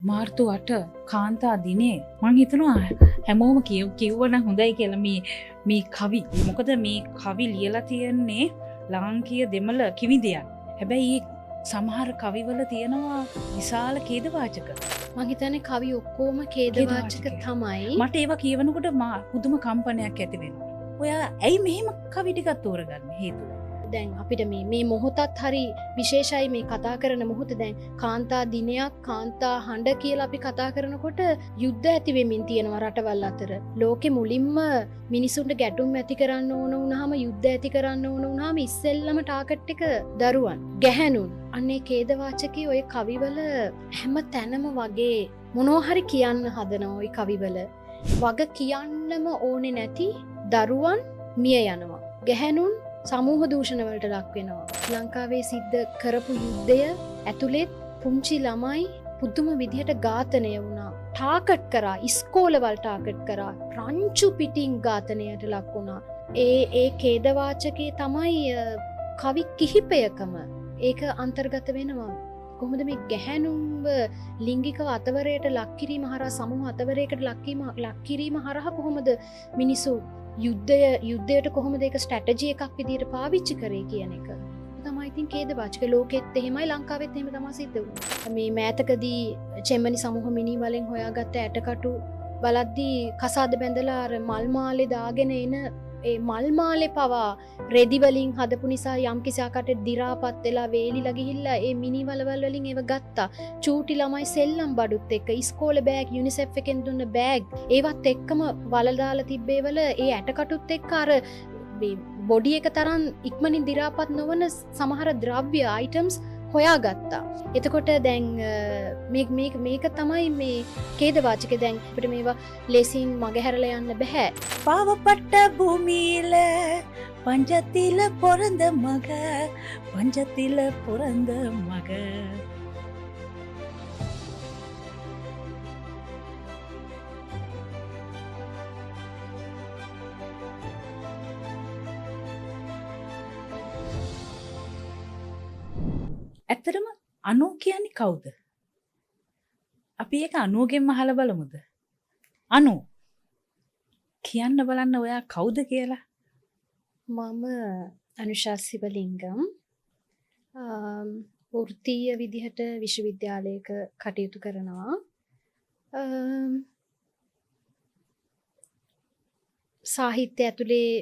මාර්තු 8 කාන්තා දිනේ මං හිතනවා හැමෝම කිව්වනම් හොඳයි කියලා මේ කවි. මොකද මේ කවි ලියලා තියෙන්නේ ලාංකීය දෙමළ කිවිදයක්. හැබැයි සමහර කවිවල තියෙනවා විශාල ඛේදවාචක. මං හිතන්නේ කවි ඔක්කොම ඛේදවාචක තමයි. මට ඒවා කියවනකොට පුදුම කම්පනයක් ඇති වෙනවා. ඔයා ඇයි මෙහෙම කවි ටිකක් තෝරගන්නේ හේතුව? දැන් අපිට මේ මොහොතත් හරි විශේෂයි. මේ කතා කරන මොහොත දැන් කාන්තා දිනයක්, කාන්තා හඬ කියලා අපි කතා කරනකොට යුද්ධ ඇති වෙමින් තියෙනවා රටවල් අතර. ලෝකෙ මුලින්ම මිනිසුන්ට ගැටුම් ඇති කරන්න ඕන වුණාම, යුද්ධ ඇති කරන්න ඕන වුණාම ඉස්සෙල්ලම ටාගට් එක දරුවන්, ගැහැණුන්. අන්නේ ඛේදවාචකයේ ඔය කවිවල හැම තැනම වගේ මොනවා හරි කියන්න හදනවා. ඔය කවිවල වග කියන්නම ඕනේ නැති දරුවන් මිය යනවා. ගැහැණුන් සමූහ දූෂණ වලට ලක් වෙනවා. ලංකාවේ සිද්ධ කරපු යුද්ධය ඇතුළෙත් පුංචි ළමයි පුදුම විදිහට ඝාතනය වුණා. ටාගට් කරා, ඉස්කෝලවල ටාගට් කරා, රංචු පිටින් ඝාතනයට ලක් වුණා. ඒ ඛේදවාචකයේ තමයි කවි කිහිපයකම ඒක අන්තර්ගත වෙනවා. කොහොමද මේ ගැහැණුන්ව ලිංගිකව අතවරයට ලක් කිරීම හරහා, සමූහ අතවරයකට ලක් කිරීම හරහා කොහොමද මිනිස්සු යුද්ධයට කොහොමද ඒක ස්ට්‍රැටජි එකක් විදිහට පාවිච්චි කරේ කියන එක තමයි ඉතින් ඛේදවාචක. ලෝකෙත් එහෙමයි, ලංකාවෙත් එහෙම තමයි සිද්ධ වුනේ. මේ මෑතකදී චෙම්මනි සමූහ මිනි වලින් හොයාගත්ත ඇටකටු බලද්දී කසාද බැඳලා අර මල් මාලේ දාගෙන එන ඒ මල් මාලේ පවා රෙදි වලින් හදපු නිසා යම්කිසි ආකාරයකට දි รา පත් වෙලා වේලිලා ගිහිල්ලා ඒ මිනි වලවල් වලින් ඒව ගත්තා. චූටි ළමයි සෙල්ලම් බඩුත් එක්ක, ඉස්කෝලේ බෑග්, යුනිසෙෆ් එකෙන් දුන්න බෑග් ඒවත් එක්කම වල දාලා තිබ්බේ වල ඒ ඇටකටුත් එක්ක අර බොඩි එක තරම් ඉක්මනින් දි รา පත් නොවන සමහර ද්‍රව්‍ය අයිටම්ස් හොයාගත්තා. එතකොට දැන් මේක තමයි මේ ඛේදවාචකේ. දැන් අපිට මේවා ලේසින් මගහැරලා යන්න බෑ. පාවපට්ට භූමිயில පංජතිල පොරඳ මග, පංජතිල පොරඳ මග. ඇත්තටම අනෝ කියන්නේ කවුද? අපි ඒක අනෝගෙන් අහලා බලමුද? අනෝ කියන්න බලන්න ඔයා කවුද කියලා. මම අනුෂා සිවලිංගම්. වෘත්තීය විදිහට විශ්වවිද්‍යාලයක කටයුතු කරනවා. සාහිත්‍ය ඇතුලේ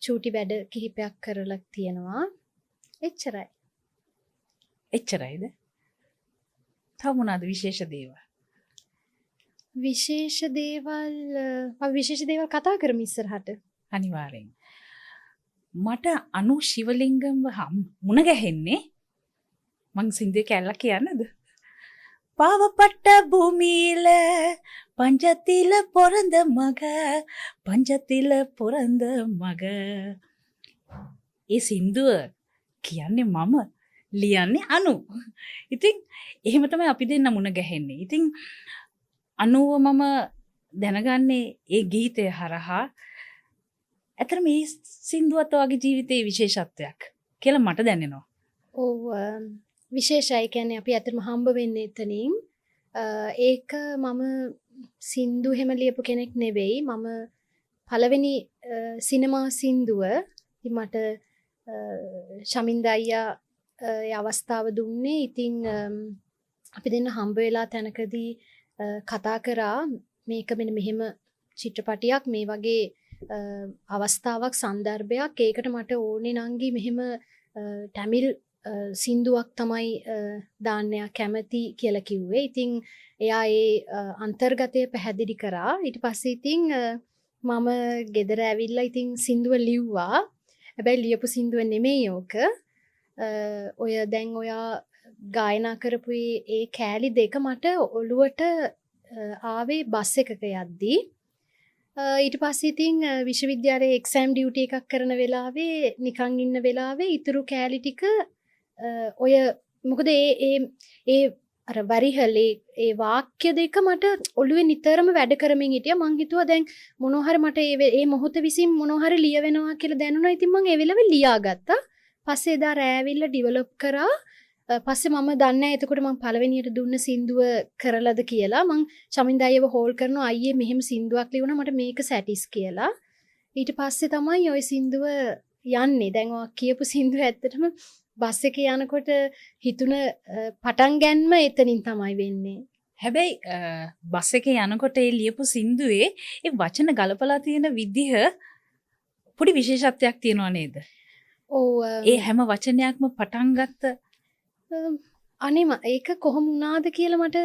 චූටි වැඩ කිහිපයක් කරලා තියෙනවා. එච්චරයි. එච්චරයිද? තව මොනවාද විශේෂ දේවල්? විශේෂ දේවල් කතා කරමු ඉස්සරහට. අනිවාර්යෙන්. මට අනු ශිවලිංගම්ව මුණ ගැහෙන්නේ මං සින්දුවේ කැල්ලක් කියන්නද? පාවපට්ට භූමිயிල පංජතිල පොරඳ මග, පංජතිල පොරඳ මග. ඒ සින්දුව කියන්නේ මම, ලියන්නේ අනු. ඉතින් එහෙම තමයි අපි දෙන්න මුණ ගැහෙන්නේ. ඉතින් අනුව මම දැනගන්නේ ඒ ගීතය හරහා. ඇත්තට මේ සින්දුවත් ඔයාගේ ජීවිතයේ විශේෂත්වයක් කියලා මට දැනෙනවා. ඔව්, විශේෂයි. කියන්නේ අපි අතරම හම්බ වෙන්නේ එතනින්. ඒක මම සින්දු හැම ලියපු කෙනෙක් නෙවෙයි. මම පළවෙනි සිනමා සින්දුව මට ශමින්ද අයියා අවස්ථාව දුන්නේ. ඉතින් අපි දෙන්න හම්බ වෙලා තැනකදී කතා කරා මේක මෙන්න මෙහෙම චිත්‍රපටියක්, මේ වගේ අවස්ථාවක්, සන්දර්භයක්. ඒකට මට ඕනේ නංගි මෙහෙම ටැමිල් සින්දුවක් තමයි දාන්නයක් කැමති කියලා කිව්වේ. ඉතින් එයා ඒ අන්තර්ගතය පැහැදිලි කරා. ඊට පස්සේ ඉතින් මම ගෙදර ඇවිල්ලා ඉතින් සින්දුව ලිව්වා. හැබැයි ලියපු සින්දුව නෙමෙයි ඕක. ඔය දැන් ඔයා ගායනා කරපු ඒ කෑලි දෙක මට ඔළුවට ආවේ බස් එකක යද්දී. ඊට පස්සේ ඉතින් විශ්වවිද්‍යාලයේ එක්සෑම් ඩියුටි එකක් කරන වෙලාවේ නිකන් ඉන්න වෙලාවේ ඉතුරු කෑලි ටික ඔය මොකද ඒ අර වරිහලේ ඒ වාක්‍ය දෙක මට ඔළුවේ නිතරම වැඩ කරමින් හිටියා. මං හිතුවා දැන් මොනවා හරි මට ඒ මොහොත විසින් මොනවා හරි ලියවෙනවා කියලා දැනුණා. ඉතින් මං ඒ වෙලාවේ ලියාගත්තා. පස්සේ එදා රෑ ඇවිල්ලා ඩෙවලොප් කරා පස්සේ මම දන්නේ නැහැ එතකොට මම පළවෙනියට දුන්න සින්දුව කරලාද කියලා. මං චමින්දයව හෝල් කරනවා අයියේ මෙහෙම සින්දුවක් ලියුණා මට මේක සැටිස් කියලා. ඊට පස්සේ තමයි ওই සින්දුව යන්නේ. දැන් ඔය කියපු සින්දුව ඇත්තටම බස් එකේ යනකොට හිතුන පටන් ගන්නම එතනින් තමයි වෙන්නේ. හැබැයි බස් එකේ යනකොට ඒ ලියපු සින්දුවේ ඒ වචන ගලපලා තියෙන විදිහ පොඩි විශේෂත්වයක් තියෙනවා නේද? ඔව් ඒ හැම වචනයක්ම පටන් ගත්ත අනේම ඒක කොහොම වුණාද කියලා මට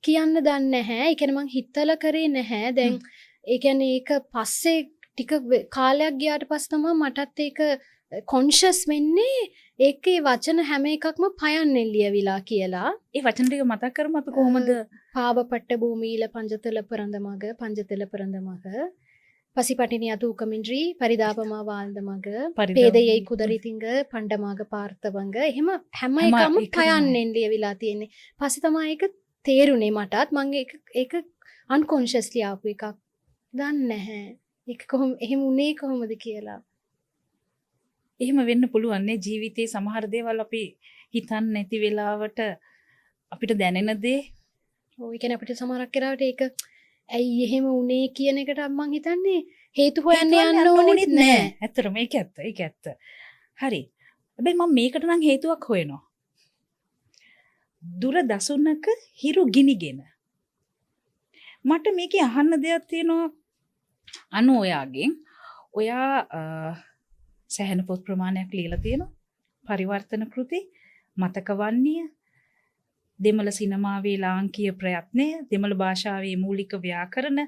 කියන්න දන්නේ නැහැ. ඒ කියන්නේ මං හිතලා කරේ නැහැ. දැන් ඒ කියන්නේ ඒක පස්සේ ටික කාලයක් ගියාට පස්සේ තමයි මටත් ඒක කොන්ෂස් වෙන්නේ. ඒකේ වචන හැම එකක්ම පයන්නේ ලියවිලා කියලා. ඒ වචන ටික මතක් කරමු අපි කොහොමද? පාවපට්ට භූමිயிල පංජතල පරඳමග පංජතල පරඳමග පසිපටිනි අතූකමින්ද්‍රී පරිදාපමා වාල්දමග පේදයයි කුදරිතිංග පණ්ඩමාග පාර්ථවංග එහෙම හැම එකම පයන්නෙන් ලියවිලා තියෙන්නේ. පස්සේ තමයි ඒක තේරුනේ මටත්. මම ඒක අන්කොන්ෂස්ලි ආපු එකක්. දන්නේ නැහැ. ඒක කොහොම එහෙම උනේ කොහොමද කියලා. එහෙම වෙන්න පුළුවන් නේ ජීවිතේ සමහර දේවල් අපි හිතන්නේ නැති වෙලාවට අපිට දැනෙන දේ. ඔව් ඒ කියන්නේ අපිට සමහරක් වෙලාවට ඒක ඇයි එහෙම උනේ කියන එකට මම හිතන්නේ හේතු හොයන්න යන්න ඕනෙත් නෑ. ඇත්තටම ඒක ඇත්ත. ඒක ඇත්ත. හරි. හැබැයි මම මේකට නම් හේතුවක් හොයනවා. දුර දසුනක හිරු ගිනිගෙන. මට මේකේ අහන්න දෙයක් තියෙනවා. අනු ඔයාගෙන්. ඔයා සෑහෙන පොත් ප්‍රමාණයක් ලියලා තියෙනවා. පරිවර්තන කෘති, මතක වන්නිය, දෙමළ සිනමාවේ ලාංකීය ප්‍රයත්නය, දෙමළ භාෂාවේ මූලික ව්‍යාකරණ,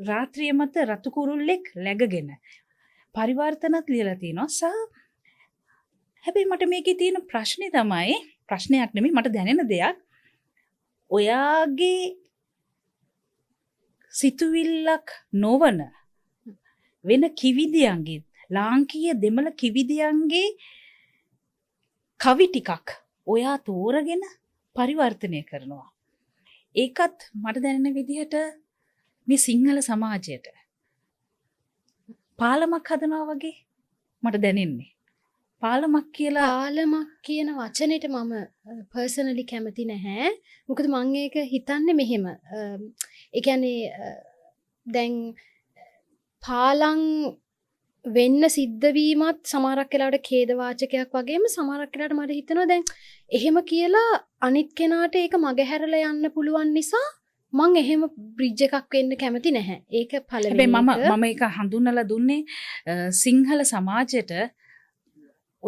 රාත්‍රිය මත රතු කුරුල්ලෙක් läගගෙන පරිවර්තනත් ලියලා තිනවා. හැබැයි මට මේකේ තියෙන ප්‍රශ්නේ තමයි ප්‍රශ්නයක් නෙමෙයි මට දැනෙන දෙයක්. ඔයාගේ සිතුවිල්ලක් නොවන වෙන කිවිදියන්ගේ ලාංකීය දෙමළ කිවිදියන්ගේ කවි ටිකක් ඔයා තෝරගෙන පරිවර්තනය කරනවා. ඒකත් මට දැනෙන විදිහට මේ සිංහල සමාජයට පාලමක් හදනවා වගේ මට දැනෙන්නේ. පාලමක් කියන වචනෙට මම පර්සනලි කැමති නැහැ. මොකද මම ඒක හිතන්නේ මෙහෙම. ඒ කියන්නේ දැන් පාලම් වෙන්න සිද්ධ වීමත් සමහරක් වෙලාවට ඛේදවාචකයක් වගේම සමහරක් වෙලාවට මට හිතෙනවා දැන් එහෙම කියලා අනිත් කෙනාට ඒක මගහැරලා යන්න පුළුවන් නිසා මං එහෙම බ්‍රිජ් එකක් වෙන්න කැමති නැහැ. ඒක පළවෙනි එක. මම ඒක හඳුන්වලා දුන්නේ සිංහල සමාජයට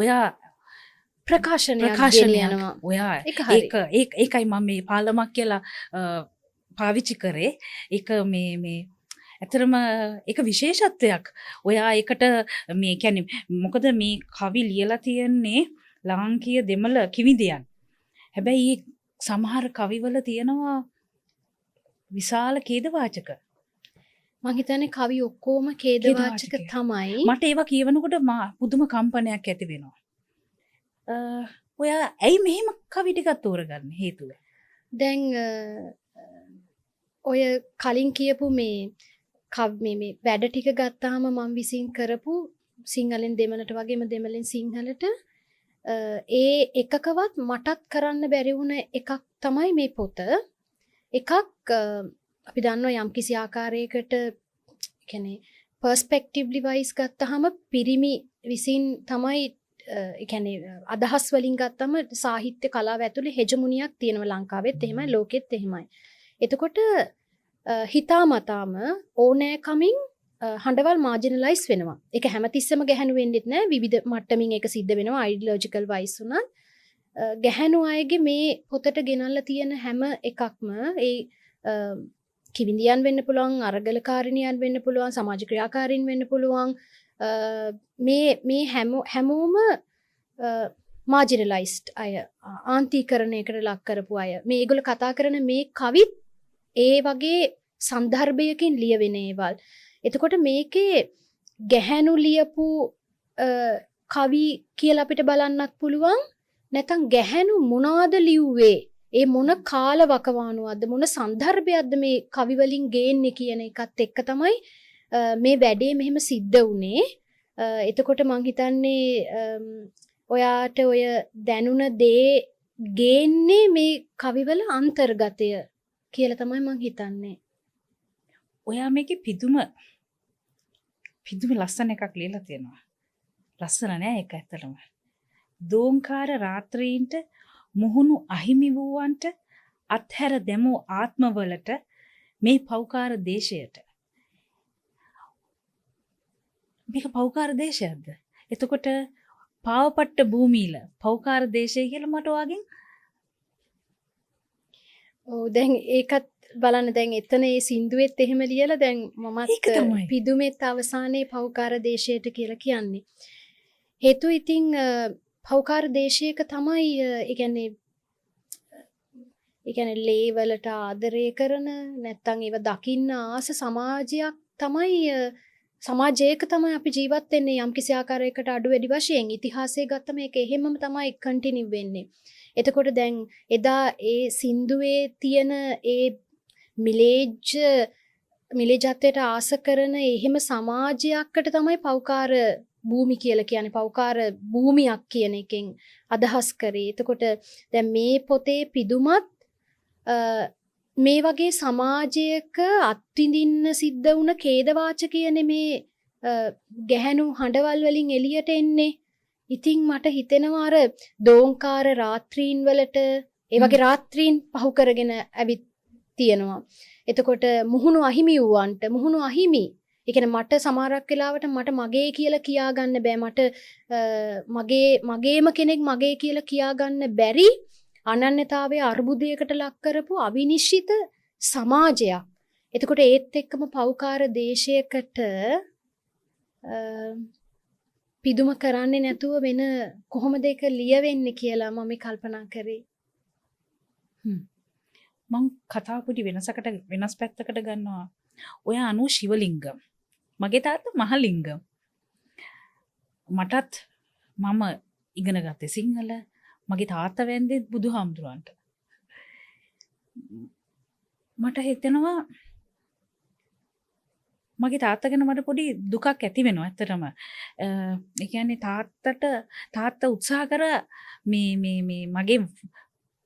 ඔයා ප්‍රකාශනයක් ගෙනියනවා. ඔයා ඒකයි මම මේ පාලමක් කියලා පාවිච්චි කරේ. ඒක මේ ඇතරම එක විශේෂත්වයක්. ඔයා එකට මේ කියන්නේ මොකද මේ කවි ලියලා තියෙන්නේ ලාංකීය දෙමළ කිවිදයන්. හැබැයි සමහර කවිවල තියෙනවා විශාල ඛේදවාචක. මං හිතන්නේ කවි ඔක්කොම ඛේදවාචක තමයි. මට ඒවා කියවනකොට පුදුම කම්පනයක් ඇති වෙනවා. ඔයා ඇයි මෙහෙම කවි ටිකක් තෝරගන්න හේතුව? දැන් ඔය කලින් කියපු මේ වැඩ ටික ගත්තාම මම විසින් කරපු සිංහලෙන් දෙමළට වගේම දෙමළෙන් සිංහලට ඒ එකකවත් මටත් කරන්න බැරි වුණ එකක් තමයි මේ පොත. එකක් අපි දන්නවා යම්කිසි ආකාරයකට කියන්නේ පර්ස්පෙක්ටිව්ලි වයිස් ගත්තාම පිරිමි විසින් තමයි කියන්නේ අදහස් වලින් ගත්තම සාහිත්‍ය කලාව ඇතුලේ හෙජමුනියක් තියෙනවා ලංකාවෙත් එහෙමයි ලෝකෙත් එහෙමයි. එතකොට හිතාමතාම ඕනෑකමින් හඬවල් මාජිනලයිස් වෙනවා. ඒක හැමතිස්සෙම ගැහැණු වෙන්නෙත් නෑ. විවිධ මට්ටමින් ඒක සිද්ධ වෙනවා. අයිඩියොලොජිකල් වයිස් උනත් ගැහැණු අයගේ මේ පොතට ගෙනල්ලා තියෙන හැම එකක්ම ඒ කිවිඳියන් වෙන්න පුළුවන්, අරගලකාරිනියන් වෙන්න පුළුවන්, සමාජ ක්‍රියාකාරීන් වෙන්න පුළුවන්. මේ හැමෝම මාජිනලයිස්ඩ් අය, ආන්තීකරණයකට ලක් කරපු අය. මේ ඒගොල්ලෝ කතා කරන මේ කවිත් ඒ වගේ සන්දර්භයකින් ලියවෙන ඒවල්. එතකොට මේකේ ගැහැණු ලියපු කවි කියලා අපිට බලන්නත් පුළුවන්. නැත්නම් ගැහැණු මොනවද ලිව්වේ? ඒ මොන කාල වකවානුවක්ද මොන සන්දර්භයක්ද මේ කවි වලින් ගේන්නේ කියන එකත් එක්ක තමයි මේ වැඩේ මෙහෙම සිද්ධ වුනේ. එතකොට මං හිතන්නේ ඔයාට ඔය දැනුණ දේ ගේන්නේ මේ කවිවල අන්තර්ගතය කියලා තමයි මං හිතන්නේ. ඔයා මේකේ පිදුම ලස්සන එකක් ලියලා තියෙනවා. ලස්සන නෑ ඒක ඇත්තටම. දෝංකාර රාත්‍රීන්ට මුහුණු අහිමි වූවන්ට අත්හැර දැමූ ආත්මවලට මේ පෞකාර දේශයට. මේක පෞකාර දේශයක්ද? එතකොට පාවපට්ට භූමීල පෞකාර දේශය කියලා මට ඔයාගෙන් දැන් ඒකත් බලන්න දැන් එතන ඒ සින්දුවෙත් එහෙම ලියලා දැන් ඒක තමයි. මමත් පිදුමෙත් අවසානයේ පෞකාර දේශයට කියලා කියන්නේ. හේතුව ඉතින් පෞකාර දේශයක තමයි ඒ කියන්නේ ලේවලට ආදරය කරන නැත්තම් ඒව දකින්න ආස සමාජයක් තමයි සමාජයක තමයි අපි ජීවත් වෙන්නේ යම් කිසි ආකාරයකට අඩු වැඩි වශයෙන් ඉතිහාසය ගත්තම ඒක එහෙමම තමයි කන්ටිනියු වෙන්නේ. එතකොට දැන් එදා ඒ සින්දුවේ තියෙන ඒ මිලේජත්වයට ආස කරන එහෙම සමාජයකට තමයි පෞකාර භූමි කියලා කියන්නේ. පෞකාර භූමියක් කියන එකෙන් අදහස් කරේ. එතකොට දැන් මේ පොතේ පිදුමත් මේ වගේ සමාජයක අත්විඳින්න සිද්ධ වුණ ඛේදවාචකයනේ මේ ගැහැණු හඬවල් වලින් එළියට එන්නේ. ඉතින් මට හිතෙනවා අර දෝංකාර රාත්‍රීන් වලට ඒ වගේ රාත්‍රීන් පහු කරගෙන ඇවිත් තියෙනවා. එතකොට මුහුණු අහිමි වූවන්ට මුහුණු අහිමි. ඒ කියන්නේ මට සමහරක් වෙලාවට මට මගේ කියලා කියා ගන්න බෑ. මට මගේම කෙනෙක් මගේ කියලා කියා ගන්න බැරි අනන්‍යතාවයේ අර්බුදයකට ලක් කරපු අවිනිශ්චිත සමාජයක්. එතකොට ඒත් එක්කම පෞකාර දේශයකට පිදුම කරන්නේ නැතුව වෙන කොහොමද ඒක ලියවෙන්නේ කියලා මම කල්පනා කරේ. මං කතා පොඩි වෙනස් පැත්තකට ගන්නවා. ඔයා අනු ශිවලිංගම්. මගේ තාත්තා මහලිංගම්. මටත් මම ඉගෙන ගත්තේ සිංහල. මගේ තාත්තා වැන්දේ බුදුහාමුදුරන්ට. මට හිතෙනවා මගේ තාත්තා ගැන මට පොඩි දුකක් ඇති වෙනවා ඇත්තටම. ඒ කියන්නේ තාත්තා උත්සාහ කර මේ මගේ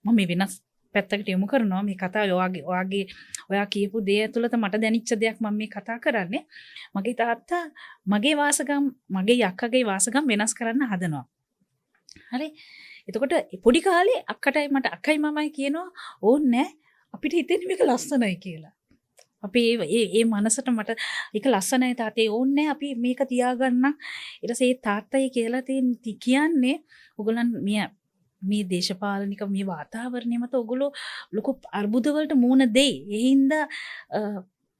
මම වෙනස් පැත්තකට යොමු කරනවා මේ කතාව ඔයා කියපු දේ ඇතුළත මට දැනෙච්ච දෙයක් මම මේ කතා කරන්නේ. මගේ තාත්තා මගේ වාසගම් මගේ අක්කගේ වාසගම් වෙනස් කරන්න හදනවා. හරි. එතකොට පොඩි කාලේ අක්කටයි මට අක්කයි මමයි කියනවා ඕන්නේ අපිට හිතෙන්නේ මේක ලස්සනයි කියලා. අපි ඒ මනසට මට ඒක ලස්සනයි තාත්තේ ඕන්නේ අපි මේක තියාගන්න. ඊට පස්සේ තාත්තයි කියලා කියන්නේ ඔයගොල්ලන් මේ දේශපාලනික මේ වාතාවරණය මත ඔයගොල්ලෝ ලොකු අර්බුද වලට මුහුණ දෙයි. ඒ හින්දා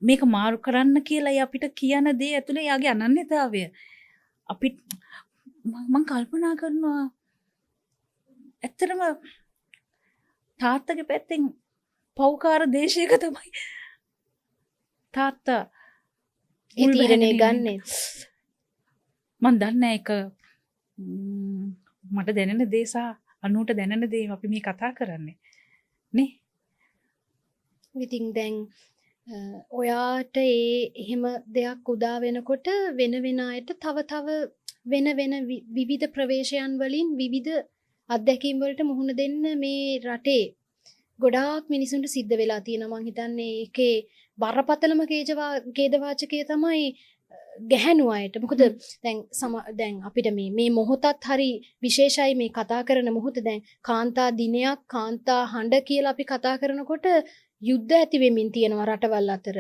මේක මාරු කරන්න කියලා අපිට කියන දේ ඇතුලේ යාගේ අනන්‍යතාවය අපි මම කල්පනා කරනවා ඇත්තටම තාත්තගේ පැත්තෙන් පෞකාර දේශයක තමයි තාත්තා ඒ තීරණය ගන්නෙ. මන් දන්නේ ඒක මට දැනෙන දේ සහ අනුට දැනෙන දේ අපි මේ කතා කරන්නේ නේ. ඉතින් දැන් ඔයාට එහෙම දෙයක් උදා වෙනකොට වෙන වෙන අයට තව වෙන විවිධ ප්‍රවේශයන් වලින් විවිධ අත්දැකීම් වලට මුහුණ දෙන්න මේ රටේ ගොඩාක් මිනිසුන්ට සිද්ධ වෙලා තියෙනවා. මං හිතන්නේ ඒකේ බරපතලම ඛේදවාචකය තමයි ගැහැණු අයට. මොකද දැන් අපිට මේ මොහොතත් හරි විශේෂයි මේ කතා කරන මොහොත. දැන් කාන්තා දිනයක් කාන්තා හඬ කියලා අපි කතා කරනකොට යුද්ධ ඇති වෙමින් තියෙනවා රටවල් අතර.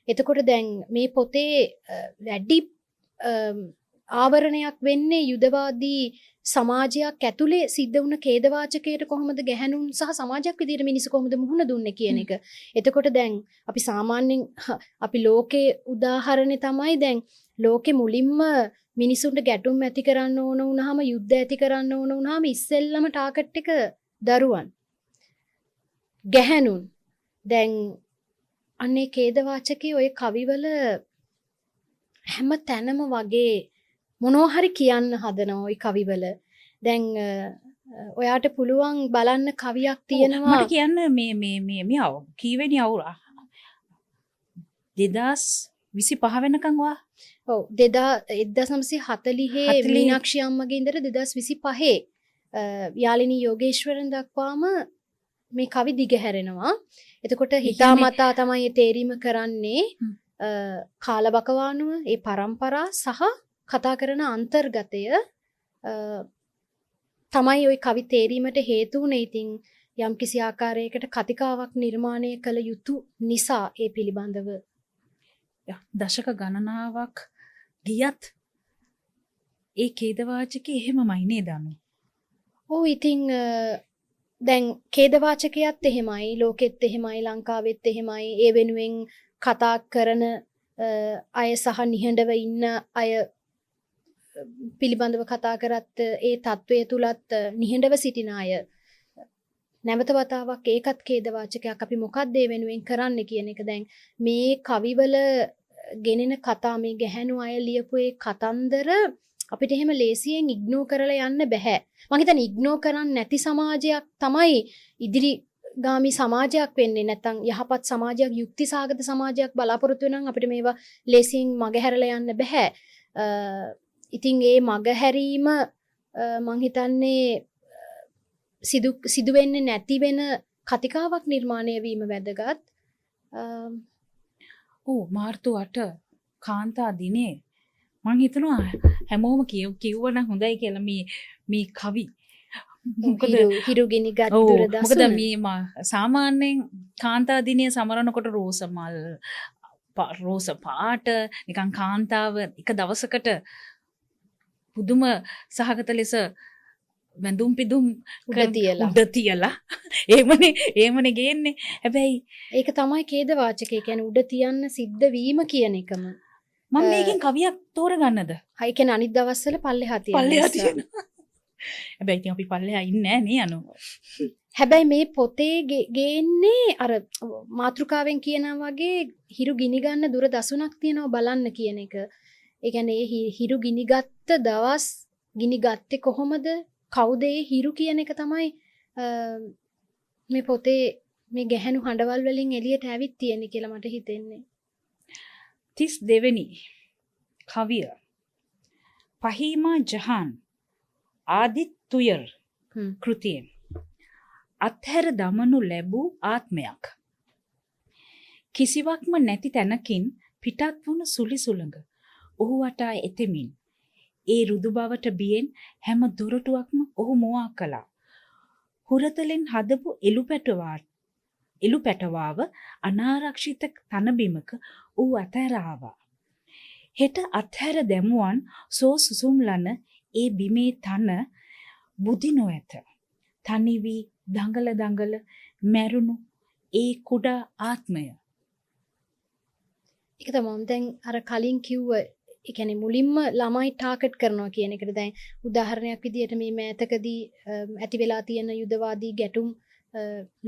එතකොට දැන් මේ පොතේ වැඩි ආවරණයක් වෙන්නේ යුදවාදී සමාජයක් ඇතුලේ සිද්ධ වුණ ඛේදවාචකයට කොහොමද ගැහැණුන් සහ සමාජයක් විදිහට මිනිස්සු කොහොමද මුහුණ දුන්නේ කියන එක. එතකොට දැන් අපි සාමාන්‍යයෙන් අපි ලෝකේ උදාහරණේ තමයි දැන් ලෝකේ මුලින්ම මිනිසුන්ට ගැටුම් ඇති කරන්න ඕන වුණාම යුද්ධ ඇති කරන්න ඕන වුණාම ඉස්සෙල්ලම ටාගට් එක දරුවන් ගැහැණුන්. දැන් අනේ ඛේදවාචකයේ ওই කවිවල හැම තැනම වගේ මොනවා හරි කියන්න හදනවා ওই කවිවල. දැන් ඔයාට පුළුවන් බලන්න කවියක් තියෙනවා. මට කියන්න මේ කීවෙනි අවුරුද්ද 2025 වෙනකන් වා. ඔව් 1940 මීනාක්ෂි අම්මගේ ඉඳලා 2025 යාලිනී යෝගේශ්වරන් දක්වාම මේ කවි දිගහැරෙනවා. එතකොට හිතාමතා තමයි තේරීම කරන්නේ කාලබකවානුව ඒ පරම්පරා සහ කතා කරන අන්තර්ගතය තමයි ওই කවි තේරීමට හේතු වුනේ. ඉතින් යම් කිසි ආකාරයකට කතිකාවක් නිර්මාණය කළ යුතු නිසා ඒ පිළිබඳව දශක ගණනාවක් ගියත් ඒ ඛේදවාචකේ එහෙමමයි නේද අනු? ඔව් ඉතින් දැන් ඛේදවාචකයත් එහෙමයි, ලෝකෙත් එහෙමයි, ලංකාවෙත් එහෙමයි. ඒ වෙනුවෙන් කතා කරන අය සහ නිහඬව ඉන්න අය පිළිබඳව කතා කරත් ඒ තත්වය තුලත් නිහඬව සිටින අය නැවත වතාවක් ඒකත් ඛේදවාචකයක්. අපි මොකක්ද ඒ වෙනුවෙන් කරන්න කියන එක. දැන් මේ කවිවල ගෙනෙන කතා, මේ ගැහැණු අය ලියපු ඒ කතන්දර අපිට එහෙම ලේසියෙන් ඉග්නෝ කරලා යන්න බෑ. මම හිතන්නේ ඉග්නෝ කරන්නේ නැති සමාජයක් තමයි ඉදිරි ගාමි සමාජයක් වෙන්නේ. නැත්නම් යහපත් සමාජයක්, යුක්තිසහගත සමාජයක් බලාපොරොත්තු වෙනවා අපිට මේවා ලේසියෙන් මගහැරලා යන්න බෑ. ඉතින් ඒ මගහැරීම මම හිතන්නේ සිදු වෙන්නේ නැති වෙන කතිකාවක් නිර්මාණය වීම වැදගත්. මාර්තු 8 කාන්තා දිනේ මං හිතනවා හැමෝම කිව්වනම් හොඳයි කියලා මේ කවි. මොකද හිරුගිනි ගත් දුරදසුන. මොකද මේ සාමාන්‍යයෙන් කාන්තා දිනේ සමරනකොට රෝස මල්, රෝස පාට, නිකන් කාන්තාව එක දවසකට පුදුම සහගත ලෙස වැඳුම් පිදුම් උඩ තියලා එහෙමනේ ගේන්නේ. හැබැයි ඒක තමයි ඛේදවාචකය කියන්නේ, උඩ තියන්න සිද්ධ වීම කියන එකම. මම මේකෙන් කවියක් තෝරගන්නද? හයි කියන්නේ අනිත් දවස්වල පල්ලෙහා තියෙනවා. හැබැයි ඉතින් අපි පල්ලෙහා ඉන්නේ නැහැ නේ අනු. හැබැයි මේ පොතේ ගේන්නේ අර මාතෘකාවෙන් කියනා වගේ හිරු ගිනි ගන්න දුර දසුණක් තියෙනවා බලන්න කියන එක. ඒ කියන්නේ හිරු ගිනි ගත්ත දවස් ගිනි ගත්තේ කොහොමද? කවුද ඒ හිරු කියන එක තමයි මේ පොතේ මේ ගැහැණු හඬවල් වලින් එළියට ඇවිත් තියෙන්නේ කියලා මට හිතෙන්නේ. 32 වෙනි කවිය ෆහීමා ජහාන් ආදිත් තුයර් කෘතියෙන් අත්හැර දමනු ලැබූ ආත්මයක්. කිසිවක්ම නැති තැනකින් පිටත් වුණු සුලි සුළඟ ඔහු වටා එතෙමින් ඒ රුදු බවට බියෙන් හැම දොරටුවක්ම ඔහු මොවා කළා. හුරතලෙන් හදපු එළු පැටවාව අනාරක්ෂිත තනබිමක ඌ අතහැර ආවා. හෙට අත්හැර දැමුවන් සෝ සුසුම්ලන ඒ බිමේ තන බුදි නොඇත. තනි වී දඟල මැරුණු ඒ කුඩා ආත්මය. ඒක තමයි දැන් අර කලින් කිව්ව, ඒ කියන්නේ මුලින්ම ළමයි ටාගට් කරනවා කියන එකට. දැන් උදාහරණයක් විදිහට මේ මෑතකදී ඇති වෙලා තියෙන යුදවාදී ගැටුම්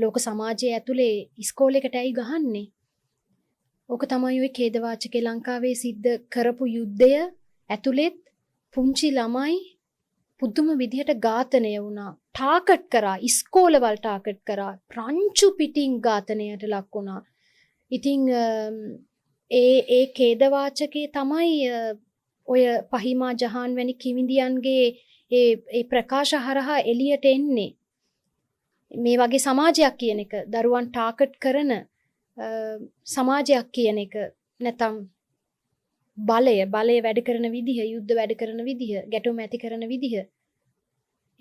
ලෝක සමාජයේ ඇතුලේ ඉස්කෝලේකට ඇයි ගහන්නේ? ඕක තමයි ওই ඛේදවාචකේ ලංකාවේ සිද්ධ කරපු යුද්ධය ඇතුලෙත් පුංචි ළමයි පුදුම විදිහට ඝාතනය වුණා. ටාගට් කරා, ඉස්කෝලවල ටාගට් කරා, රංචු පිටින් ඝාතනයට ලක් වුණා. ඉතින් ඒ ඛේදවාචකේ තමයි ඔය ෆහීමා ජහාන් වැනි කිවිඳියන්ගේ ඒ ප්‍රකාශ හරහා එළියට එන්නේ. මේ වගේ සමාජයක් කියන එක, දරුවන් ටාගට් කරන සමාජයක් කියන එක, නැත්නම් බලය වැඩ කරන විදිහ, යුද්ධ වැඩ කරන විදිහ, ගැටුම් ඇති කරන විදිහ.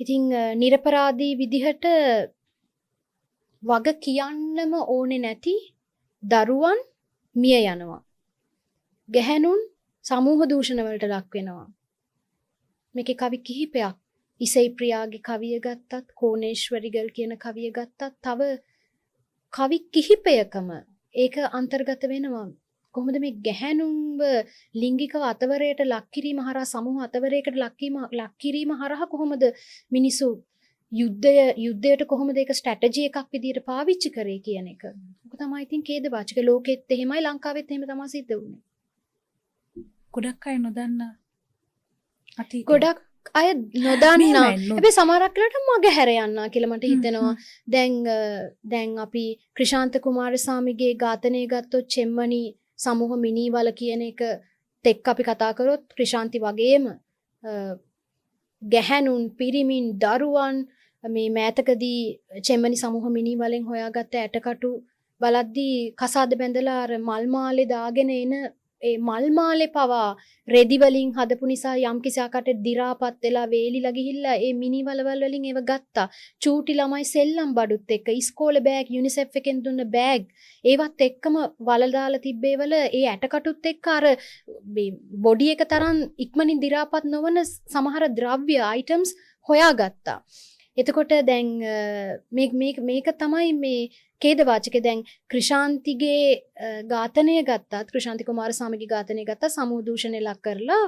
ඉතින් නිරපරාධී විදිහට වග කියන්නම ඕනේ නැති දරුවන් මිය යනවා. ගැහැණුන් සමූහ දූෂණ වලට ලක් වෙනවා. මේකේ කවි කිහිපයක්, ඉසයි ප්‍රියාගේ කවිය ගත්තත්, කෝණේශ්වරිගල් කියන කවිය ගත්තත්, තව කවි කිහිපයකම ඒක අන්තර්ගත වෙනවා. කොහොමද මේ ගැහැණුන්ව ලිංගිකව අතවරයට ලක් කිරීම හරහා, සමූහ අතවරයකට ලක් කිරීම හරහා කොහොමද මිනිස්සු යුද්ධයට කොහොමද ඒක ස්ට්‍රැටජි එකක් විදිහට පාවිච්චි කරේ කියන එක. ඔක තමයි ඉතින් ඛේදවාචක. ලෝකෙත් එහෙමයි, ලංකාවෙත් එහෙම තමයි සිද්ධ වුනේ. ගොඩක් අය නොදන්න ගොඩක් අය නොදන්නා. හැබැයි සමහරක් වෙලාවට මගහැර යන්නා කියලා මට හිතෙනවා. දැන් අපි ක්‍රිෂාන්ත කුමාරසාමිගේ ඝාතනය ගත්තොත්, චෙම්මනි සමූහ මිනීවල කියන එක තෙක් අපි කතා කරොත්, ක්‍රිෂාන්ති වගේම ගැහැණුන් පිරිමින් දරුවන් මේ මෑතකදී චෙම්මනි සමූහ මිනි වලින් හොයාගත්ත ඇටකටු බලද්දී කසාද බැඳලා අර මල් මාලේ දාගෙන එන ඒ මල් මාලේ පවා රෙදි වලින් හදපු නිසා යම් කිසි ආකාරයකට දි รา පත් වෙලා වේලිලා ගිහිල්ලා ඒ මිනි වලවල් වලින් ඒව ගත්තා. චූටි ළමයි සෙල්ලම් බඩුත් එක්ක ඉස්කෝලේ බෑග් යුනිසෙෆ් එකෙන් දුන්න බෑග් ඒවත් එක්කම වල දාලා තිබ්බේවල ඒ ඇටකටුත් එක්ක අර බොඩි එක තරම් ඉක්මනින් දි รา පත් නොවන සමහර ද්‍රව්‍ය අයිටම්ස් හොයාගත්තා. එතකොට දැන් මේක තමයි මේ ඛේදවාචකේ. දැන් ක්‍රිෂාන්තිගේ ඝාතනය ගත්තත් ක්‍රිෂාන්ති කුමාරස්වාමීගේ ඝාතනය ගත්තා සමූහ ලක් කරලා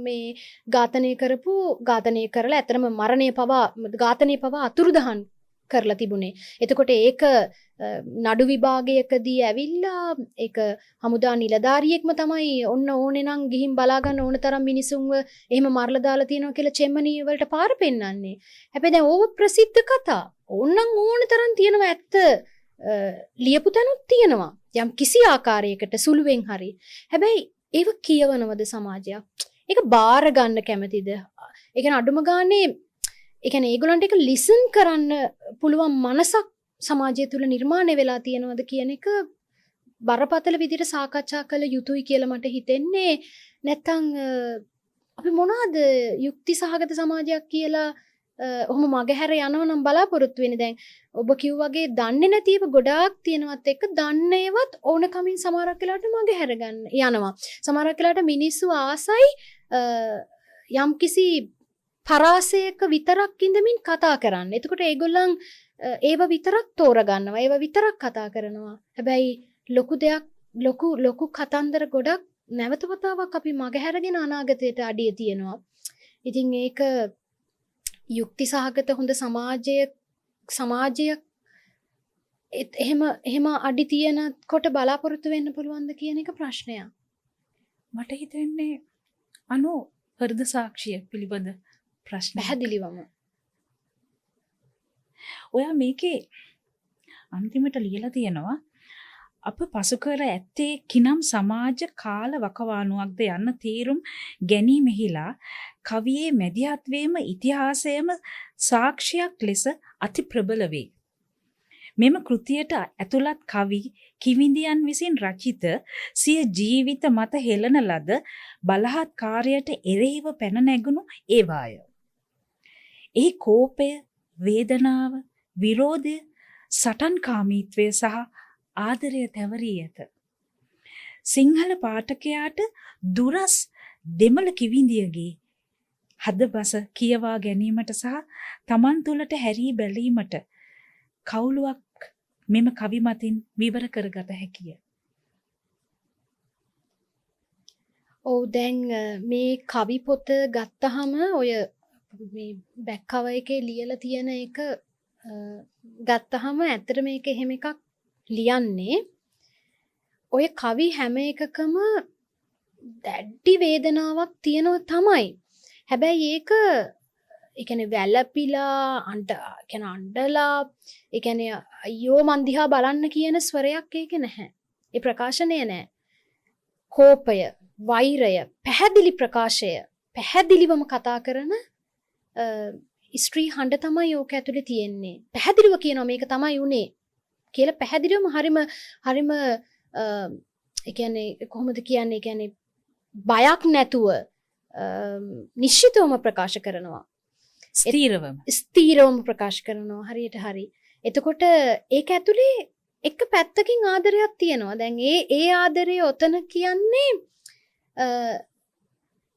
මේ ඝාතනය කරලා ඇත්තම මරණය පවා ඝාතනය පවා අතුරුදහන් කරලා තිබුණේ. එතකොට ඒක නඩු විභාගයකදී ඇවිල්ලා ඒක හමුදා නිලධාරියෙක්ම තමයි ඔන්න ඕනේ නම් ගිහින් බලා ගන්න ඕන තරම් මිනිසුන්ව එහෙම මරලා දාලා තියෙනවා කියලා චෙම්මනි වලට පාර පෙන්නන්නේ. හැබැයි දැන් ඕව ප්‍රසිද්ධ කතා. ඕනනම් ඕන තරම් තියෙනවා ඇත්ත ලියපු තැනුත් තියෙනවා. යම් කිසි ආකාරයකට සුළුවෙන් හරි. හැබැයි ඒව කියවනවද සමාජයක්? ඒක බාර ගන්න කැමතිද? ඒ කියන්නේ අඩුම ගානේ ඒ කියන්නේ ඒගොල්ලන්ට ඒක ලිසන් කරන්න පුළුවන් මනසක් සමාජය තුළ නිර්මාණය වෙලා තියෙනවද කියන එක බරපතල විදිහට සාකච්ඡා කළ යුතුයි කියලා මට හිතෙන්නේ. නැත්තම් අපි මොනවද යුක්ති සහගත සමාජයක් කියලා ඔහොම මගහැර යනවා නම් බලාපොරොත්තු වෙන්නේ. දැන් ඔබ කිව්වාගේ දන්නේ නැතිව ගොඩාක් තියෙනවත් එක්ක දන්නේවත් ඕනකමින් සමහරක් වෙලාවට මගහැර ගන්න යනවා. සමහරක් වෙලාවට මිනිස්සු ආසයි යම්කිසි පරාසයක විතරක් ඉඳමින් කතා කරන්න. එතකොට ඒගොල්ලන් ඒව විතරක් තෝරගන්නවා. ඒව විතරක් කතා කරනවා. හැබැයි ලොකු දෙයක් ලොකු කතන්දර ගොඩක් නැවත වතාවක් අපි මගහැරගෙන අනාගතයට අඩිය තියනවා. ඉතින් ඒක යුක්ති සහගත හොඳ සමාජයක් එහෙම අඩි තියෙන කොට බලාපොරොත්තු වෙන්න පුළුවන්ද කියන එක ප්‍රශ්නයක්. මට හිතෙන්නේ හෘද සාක්ෂිය පිළිබඳ ප්‍රශ්න පැහැදිලිවම. ඔයා මේකේ අන්තිමට ලියලා තියෙනවා අප පසු කර ඇත්තේ කිනම් සමාජ කාල වකවානුවක්ද යන්න තේරුම් ගැනීමෙහිලා කවියේ මැදිහත් වීම ඉතිහාසයේම සාක්ෂියක් ලෙස අති ප්‍රබල වේ. මෙම කෘතියට ඇතුළත් කවි කිවිඳියන් විසින් රචිත සිය ජීවිත මත හෙළන ලද බලහත්කාරයට එරෙහිව පැන නැගුණු ඒවාය. එහි කෝපය, වේදනාව, විරෝධය, සටන්කාමීත්වය සහ ආදරය තැවරී ඇත. සිංහල පාඨකයාට දුරස් දෙමළ කිවිඳියගේ හදබස කියවා ගැනීමට සහ තමන් තුළට හැරී බැලීමට කවුලුවක් මෙම කවි මතින් විවර කරගත හැකිය. ඔව් දැන් මේ කවි පොත ගත්තහම ඔය මේ බැක් කවර් එකේ ලියලා තියෙන එක ගත්තහම ඇත්තට මේක එහෙම එකක් ලියන්නේ ඔය කවි හැම එකකම දැඩි වේදනාවක් තියෙනවා තමයි. හැබැයි ඒක ඒ කියන්නේ වැළපිලා අඬලා ඒ කියන්නේ අයියෝ මන් දිහා බලන්න කියන ස්වරයක් ඒකේ නැහැ. ඒ ප්‍රකාශනය නැහැ. කෝපය, වෛරය, පැහැදිලි ප්‍රකාශය, පැහැදිලිවම කතා කරන ස්ත්‍රී හඬ තමයි ඕක ඇතුලේ තියෙන්නේ. පැහැදිලිව කියනවා මේක තමයි උනේ කියලා පැහැදිලිවම හරිම ඒ කියන්නේ කොහොමද කියන්නේ? ඒ කියන්නේ බයක් නැතුව නිශ්චිතවම ප්‍රකාශ කරනවා. ස්ථීරවම ප්‍රකාශ කරනවා. හරියට හරි. එතකොට ඒක ඇතුලේ එක පැත්තකින් ආදරයක් තියෙනවා. දැන් ඒ ආදරය ඔතන කියන්නේ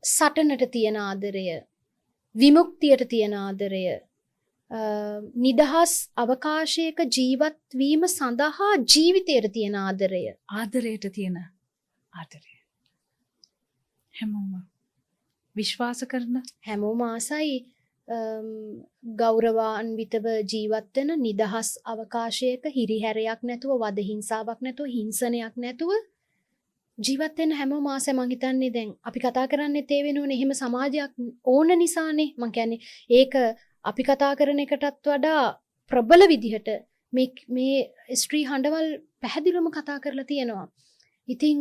සටනට තියෙන ආදරය, විමුක්තියට තියෙන ආදරය, නිදහස් අවකාශයක ජීවත් වීම සඳහා ජීවිතයට තියෙන ආදරය. ආදරයට තියෙන ආදරය. හැමෝම විශ්වාස කරන හැමෝම ආසයි ගෞරවාන්විතව ජීවත් වෙන නිදහස් අවකාශයක හිරිහැරයක් නැතුව, වද හිංසාවක් නැතුව, හිංසනයක් නැතුව ජීවත් වෙන හැමෝම ආසයි. මං හිතන්නේ දැන් අපි කතා කරන්නේ ඒ වෙනුවනේ. එහෙම සමාජයක් ඕන නිසානේ. මං කියන්නේ ඒක අපි කතා කරන එකටත් වඩා ප්‍රබල විදිහට මේ ස්ත්‍රී හඬවල් පැහැදිලිවම කතා කරලා තියෙනවා. ඉතින්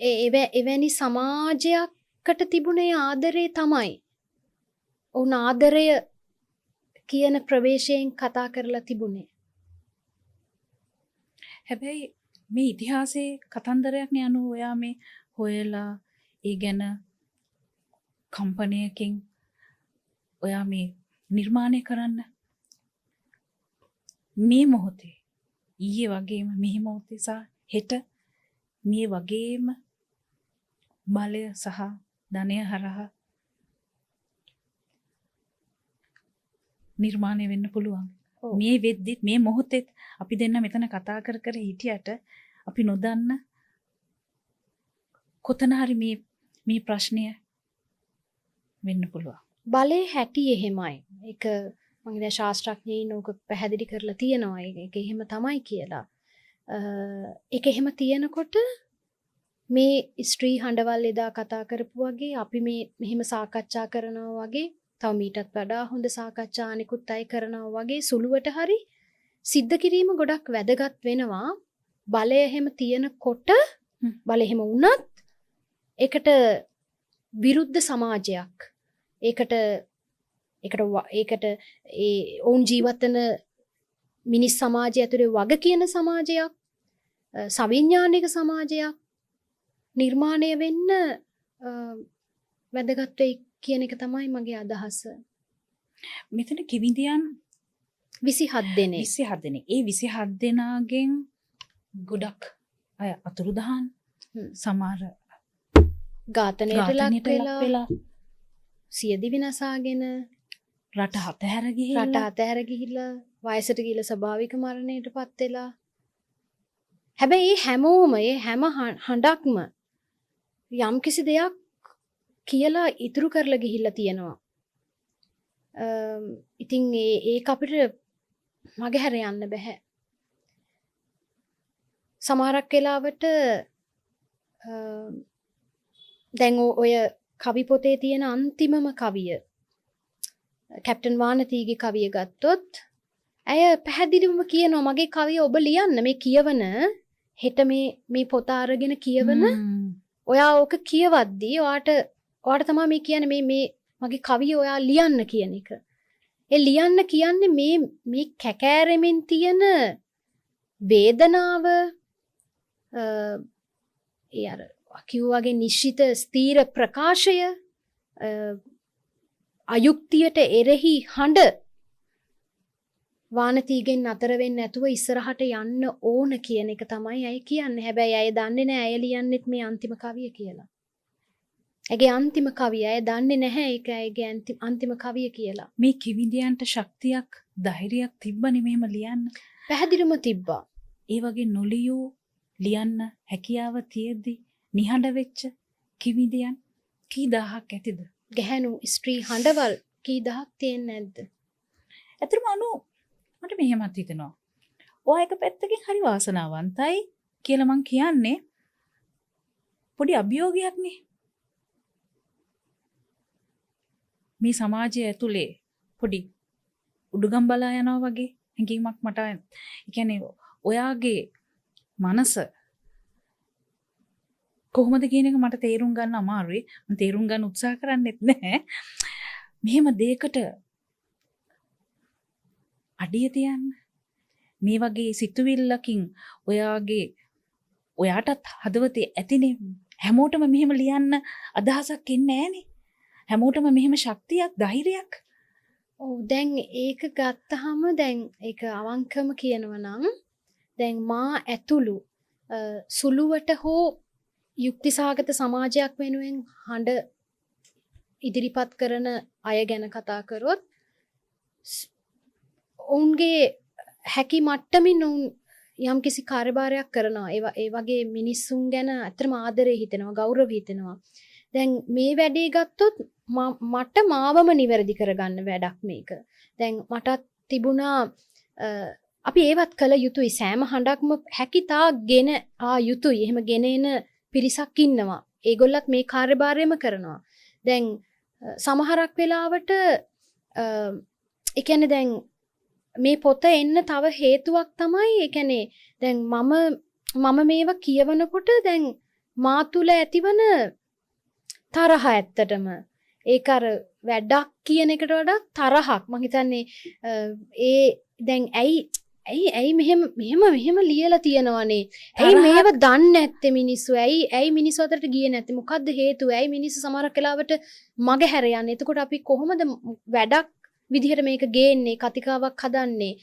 එවැනි සමාජයක් එක්කට තිබුණේ ආදරේ තමයි. ඔවුන් ආදරය කියන ප්‍රවේශයෙන් කතා කරලා තිබුණේ. හැබැයි මේ ඉතිහාසයේ කතන්දරයක්නේ අනුව ඔයා මේ හොයලා ඒ ගැන කම්පනයකින් ඔයා මේ නිර්මාණය කරන්න මේ මොහොතේ ඊයේ වගේම මේ මොහොතේ සහ හෙට මේ වගේම බලය සහ ධනය හරහා නිර්මාණය වෙන්න පුළුවන්. මේ වෙද්දිත් මේ මොහොතෙත් අපි දෙන්න මෙතන කතා කර කර හිටියට අපි නොදන්න කොතන හරි මේ ප්‍රශ්නය වෙන්න පුළුවන්. බලේ හැටි එහෙමයි. ඒක මම හිතන්නේ ශාස්ත්‍රඥයින් ඕක පැහැදිලි කරලා තියෙනවා. ඒක එහෙම තමයි කියලා. ඒක එහෙම තියෙනකොට මේ ස්ත්‍රී හඬවල් එදා කතා කරපු වගේ අපි මේ මෙහෙම සාකච්ඡා කරනවා වගේ තව මීටත් වඩා හොඳ සාකච්ඡා අනිකුත් අය කරනවා වගේ සුළුවට හරි සිද්ධ කිරීම ගොඩක් වැදගත් වෙනවා. බලය එහෙම තියෙනකොට බලය එහෙම වුණත් ඒකට විරුද්ධ සමාජයක් ඒකට ඒ ඔවුන් ජීවත් වෙන මිනිස් සමාජය ඇතුලේ වග කියන සමාජයක් සවිඥානික සමාජයක් නිර්මාණය වෙන්න වැදගත් වෙයි කියන එක තමයි මගේ අදහස. මෙතන කිවිඳියන් 27 දෙනෙක්. 27 දෙනෙක්. ඒ 27 දෙනාගෙන් ගොඩක් අය අතුරුදහන් සමහර ඝාතනයට ලක් වෙලා සියදිවි විනාශාගෙන රට අතහැර ගිහිල්ලා වයසට ගිහිල්ලා ස්වභාවික මරණයටපත් වෙලා. හැබැයි හැමෝම හැම හඬක්ම යම්කිසි දෙයක් කියලා ඉතුරු කරලා ගිහිල්ලා තියෙනවා. ඉතින් ඒක අපිට මගහැර යන්න බෑ. සමහරක් වෙලාවට දැන් ඔය කවි පොතේ තියෙන අන්තිමම කවිය කැප්ටන් වානතිගේ කවිය ගත්තොත් ඇය පැහැදිලිවම කියනවා මගේ කවිය ඔබ ලියන්න මේ කියවන හෙට මේ පොත අරගෙන කියවන ඔයා ඕක කියවද්දී ඔයාට තමයි මේ කියන්නේ මේ මගේ කවිය ඔයා ලියන්න කියන එක. ඒ ලියන්න කියන්නේ මේ කැකෑරෙමින් තියෙන වේදනාව ඒ අර කිව්වාගේ නිශ්චිත ස්ථීර ප්‍රකාශය අයුක්තියට එරෙහි හඬ වානතිගෙන් අතර වෙන්නේ නැතුව ඉස්සරහට යන්න ඕන කියන එක තමයි අය කියන්නේ. හැබැයි අය දන්නේ නැහැ අය ලියන්නෙත් මේ අන්තිම කවිය කියලා. ඇගේ අන්තිම කවිය අය දන්නේ නැහැ ඒක ඇගේ අන්තිම කවිය කියලා. මේ කිවිඳියන්ට ශක්තියක් ධෛර්යයක් තිබ්බනේ මෙහෙම ලියන්න. පැහැදිලිවම තිබ්බා. ඒ වගේ නොලියෝ ලියන්න හැකියාව තියෙද්දි නිහඬ වෙච්ච කිවිඳියන් කී දහයක් ඇතිද? ගැහැණු ස්ත්‍රී හඬවල් කී දහක් තියෙන්නේ නැද්ද? ඇත්තටම මට මෙහෙමත් හිතෙනවා. ඔයා එක පැත්තකින් හරි වාසනාවන්තයි කියලා මං කියන්නේ පොඩි අභියෝගයක් නේ. මේ සමාජය ඇතුලේ පොඩි උඩුගම් බලා යනවා වගේ හැඟීමක් මට. ඒ කියන්නේ ඔයාගේ මනස කොහොමද කියන එක මට තේරුම් ගන්න අමාරුයි. මම තේරුම් ගන්න උත්සාහ කරන්නෙත් නැහැ. මෙහෙම දෙයකට අඩිය තියන්න මේ වගේ සිතුවිල්ලකින් ඔයාටත් හදවතේ ඇතිනේ හැමෝටම මෙහෙම ලියන්න අදහසක් එන්නේ නැහනේ. හැමෝටම මෙහෙම ශක්තියක් ධෛර්යයක්. ඔව් දැන් ඒක ගත්තාම දැන් ඒක අවංකම කියනවා නම් දැන් මා ඇතුළු සුළුවට හෝ යුක්තිසහගත සමාජයක් වෙනුවෙන් හඬ ඉදිරිපත් කරන අය ගැන කතා කරොත් ඔවුන්ගේ හැකි මට්ටමින් ඔවුන් යම්කිසි කාර්යභාරයක් කරනවා. ඒ වගේ මිනිස්සුන් ගැන අතරම ආදරේ හිතෙනවා, ගෞරවය හිතෙනවා. දැන් මේ වැඩේ ගත්තොත් මට මාවම නිවැරදි කරගන්න වැඩක් මේක. දැන් මටත් තිබුණා අපි ඒවත් කළ යුතුයි. සෑම හඬක්ම හැකිතා ගෙන යුතුයි. එහෙම ගෙන එන පිරිසක් ඉන්නවා. ඒගොල්ලත් මේ කාර්යභාරයම කරනවා. දැන් සමහරක් වෙලාවට ඒ කියන්නේ දැන් මේ පොත එන්න තව හේතුවක් තමයි ඒ කියන්නේ දැන් මම මේවා කියවනකොට දැන් මා තුල ඇතිවන තරහ ඇත්තටම ඒක අර වැඩක් කියන එකට වඩා තරහක් මං හිතන්නේ ඒ දැන් ඇයි මෙහෙම ලියලා තියෙනවනේ ඇයි මේව දන්නේ නැත්තේ මිනිස්සු ඇයි මිනිස්සු අතරට ගියේ නැත්තේ මොකද්ද හේතුව ඇයි මිනිස්සු සමහරක් වෙලාවට මග හැර යන්නේ එතකොට අපි කොහොමද වැඩක් විදිහට මේක ගේන්නේ කතිකාවක් හදන්නේ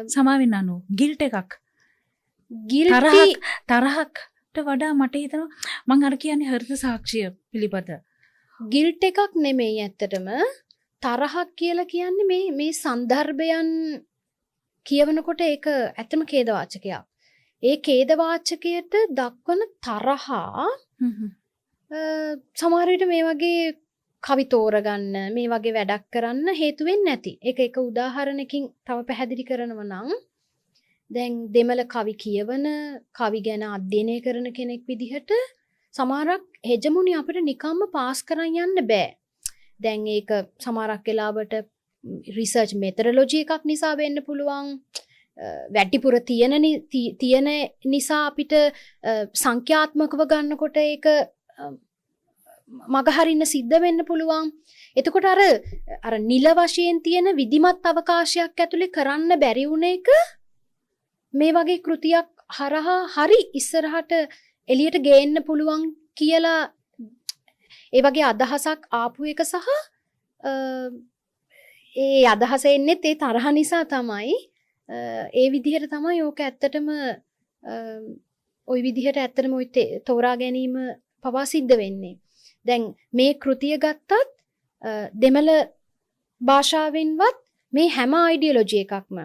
සමාවෙන්න අනු ගිල්ට් එකක් ගිල්ටි තරහක්ට වඩා මට හිතෙනවා මං අර කියන්නේ හෘද සාක්ෂිය පිළිපද ගිල්ට් එකක් නෙමෙයි ඇත්තටම තරහක් කියලා කියන්නේ මේ සන්දර්භයන් කියවනකොට ඒක ඇත්තම ඛේදවාචකයක්. ඒ ඛේදවාචකයට දක්වන තරහා සමහර විට මේ වගේ කවි තෝරගන්න මේ වගේ වැඩක් කරන්න හේතු වෙන්නේ නැති. ඒක එක උදාහරණකින් තව පැහැදිලි කරනවා නම් දැන් දෙමළ කවි කියවන කවි ගැන අධ්‍යයනය කරන කෙනෙක් විදිහට සමහරක් හෙජමුනි අපිට නිකම්ම පාස් කරන් යන්න බෑ. දැන් ඒක සමහරක් වෙලාවට රිසර්ච් මෙතඩොලොජි එකක් නිසා වෙන්න පුළුවන්. වැඩිපුර තියෙන නිසා අපිට සංඛ්‍යාත්මකව ගන්නකොට ඒක මගහරින්න සිද්ධ වෙන්න පුළුවන්. එතකොට අර නිල වශයෙන් තියෙන විධිමත් අවකාශයක් ඇතුලේ කරන්න බැරි වුණ එක මේ වගේ කෘතියක් හරහා හරි ඉස්සරහට එළියට ගේන්න පුළුවන් කියලා ඒ වගේ අදහසක් ආපු එක සහ ඒ අදහස එන්නේ ඒ තරහ නිසා තමයි ඒ විදිහට තමයි ඕක ඇත්තටම ওই විදිහට ඇත්තටම ওই තෝරා ගැනීම පවා සිද්ධ වෙන්නේ. දැන් මේ කෘතිය ගත්තත් දෙමළ භාෂාවෙන්වත් මේ හැම අයිඩියොලොජි එකක්ම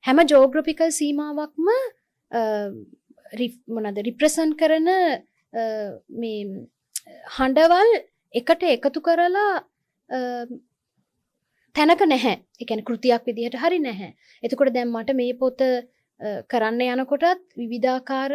හැම ජෝග්‍රෆිකල් සීමාවක්ම මොනවාද රිප්‍රසන්ට් කරන මේ හඬවල් එකට එකතු කරලා තැනක නැහැ. ඒ කියන්නේ කෘතියක් විදිහට හරි නැහැ. එතකොට දැන් මට මේ පොත කරන්න යනකොටත් විවිධාකාර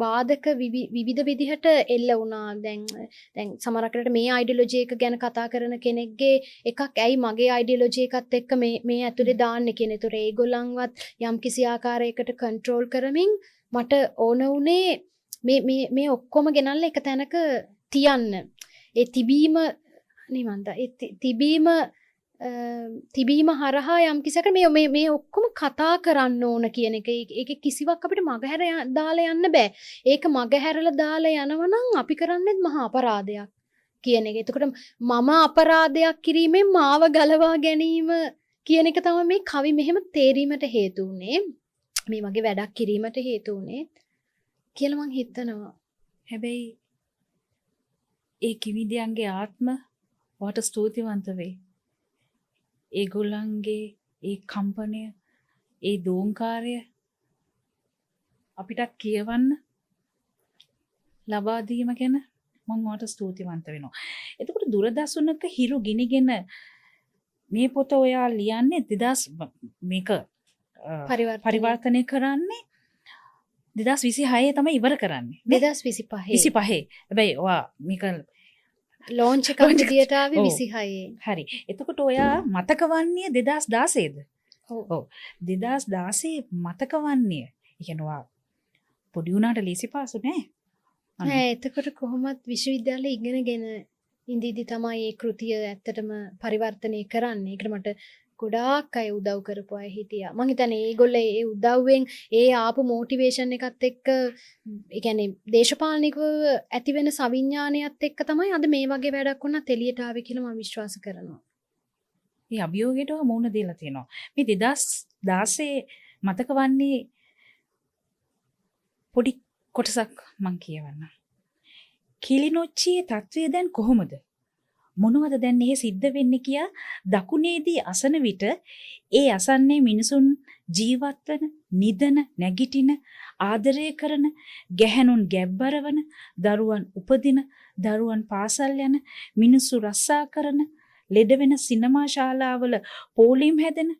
බාධක විවිධ විදිහට එල්ල වුණා. දැන් සමහරකට මේ අයිඩියොලොජි එක ගැන කතා කරන කෙනෙක්ගේ එකක් ඇයි මගේ අයිඩියොලොජි එකත් එක්ක මේ ඇතුලේ දාන්නේ කියන. ඒතර ඒගොල්ලන්වත් යම්කිසි ආකාරයකට කන්ට්‍රෝල් කරමින් මට ඕන උනේ මේ ඔක්කොම ගෙනල්ලා එක තැනක තියන්න. ඒ තිබීම හරහා යම් කිසියක මේ ඔක්කොම කතා කරන්න ඕන කියන එක. ඒක කිසිවක් අපිට මගහැර දාලා යන්න බෑ. ඒක මගහැරලා දාලා යනවනම් අපි කරන්නේත් මහා අපරාධයක් කියන එක. එතකොට මම අපරාධයක් කිරීමෙන් මාව ගලවා ගැනීම කියන එක තමයි මේ කවි මෙහෙම තේරීමට හේතු උනේ. මේ වගේ වැඩක් කිරීමට හේතු උනේ කියලා මං හිතනවා. හැබැයි ඒ කිවිදයන්ගේ ආත්ම වට ස්තුතිවන්ත වේ. ඒගොල්ලන්ගේ ඒ කම්පනය ඒ දෝංකාරය අපිටත් කියවන්න ලබා දීම ගැන මම වට ස්තුතිවන්ත වෙනවා. එතකොට දුරදර්ශනක හිරු ගිනිගෙන මේ පොත ඔයා ලියන්නේ 2000 මේක පරිවර්තනය කරන්නේ 2026 තමයි ඉවර කරන්නේ. 2025. හැබැයි ඔයා මේක ලෝන්ච් එකක් විදියට ආවේ 26. හරි. එතකොට ඔයා මතක වන්නේ 2016ද? ඔව්. 2016 මතක වන්නේ. ඒ කියන්නේ පොඩි උනාට ලීසි පාසු නෑ. නෑ එතකොට කොහොමත් විශ්වවිද්‍යාලේ ඉගෙනගෙන ඉඳිදි තමයි මේ කෘතිය ඇත්තටම පරිවර්තනය කරන්නේ. ඒකට මට ගොඩාක් අය උදව් කරපු අය හිටියා. මං හිතන්නේ ඒගොල්ලෝ ඒ උදව්වෙන් ඒ ආපු මොටිවේෂන් එකත් එක්ක ඒ කියන්නේ දේශපාලනිකව ඇති වෙන සවිඥානයත් එක්ක තමයි අද මේ වගේ වැඩක් වුණත් එළියට ආවේ කියලා මම විශ්වාස කරනවා. මේ අභියෝගයට මුහුණ දීලා තියෙනවා. මේ 2016 මතක වන්නේ පොඩි කොටසක් මං කියවන්නම්. කිලිනොච්චියේ තත්වය දැන් කොහොමද? මොනවද දැන් එහෙ සිද්ධ වෙන්නේ කියා දකුණේදී අසන විට ඒ අසන්නේ මිනිසුන් ජීවත් වෙන, නිදන, නැගිටින, ආදරය කරන, ගැහැණුන් ගැබ්බරවන, දරුවන් උපදින, දරුවන් පාසල් යන, මිනිස්සු රස්සා කරන, ලෙඩ වෙන සිනමා ශාලාවල පෝලිම් හැදෙන,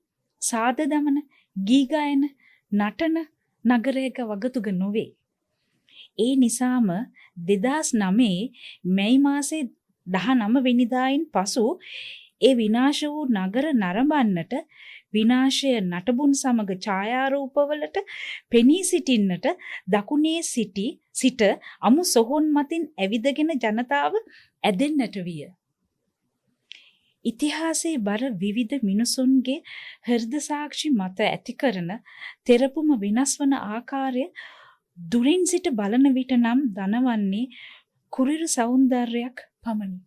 සාද දමන, ගී ගායන, නටන නගරයක වගතුග නොවේ. ඒ නිසාම 2009 මැයි මාසේ 19 වෙනිදායින් පසු ඒ විනාශ වූ නගර නරඹන්නට විනාශය නටබුන් සමග ඡායාරූපවලට පෙනී සිටින්නට දකුණේ සිට අමු සොහොන් මතින් ඇවිදගෙන ජනතාව ඇදෙන්නට විය. ඉතිහාසයේ බර විවිධ මිනිසුන්ගේ හෘද සාක්ෂි මත ඇති කරන තෙරපුම වෙනස් වන ආකාරය දුරින් සිට බලන විට නම් දනවන්නේ කුරිරු සෞන්දර්යයක් පමණි.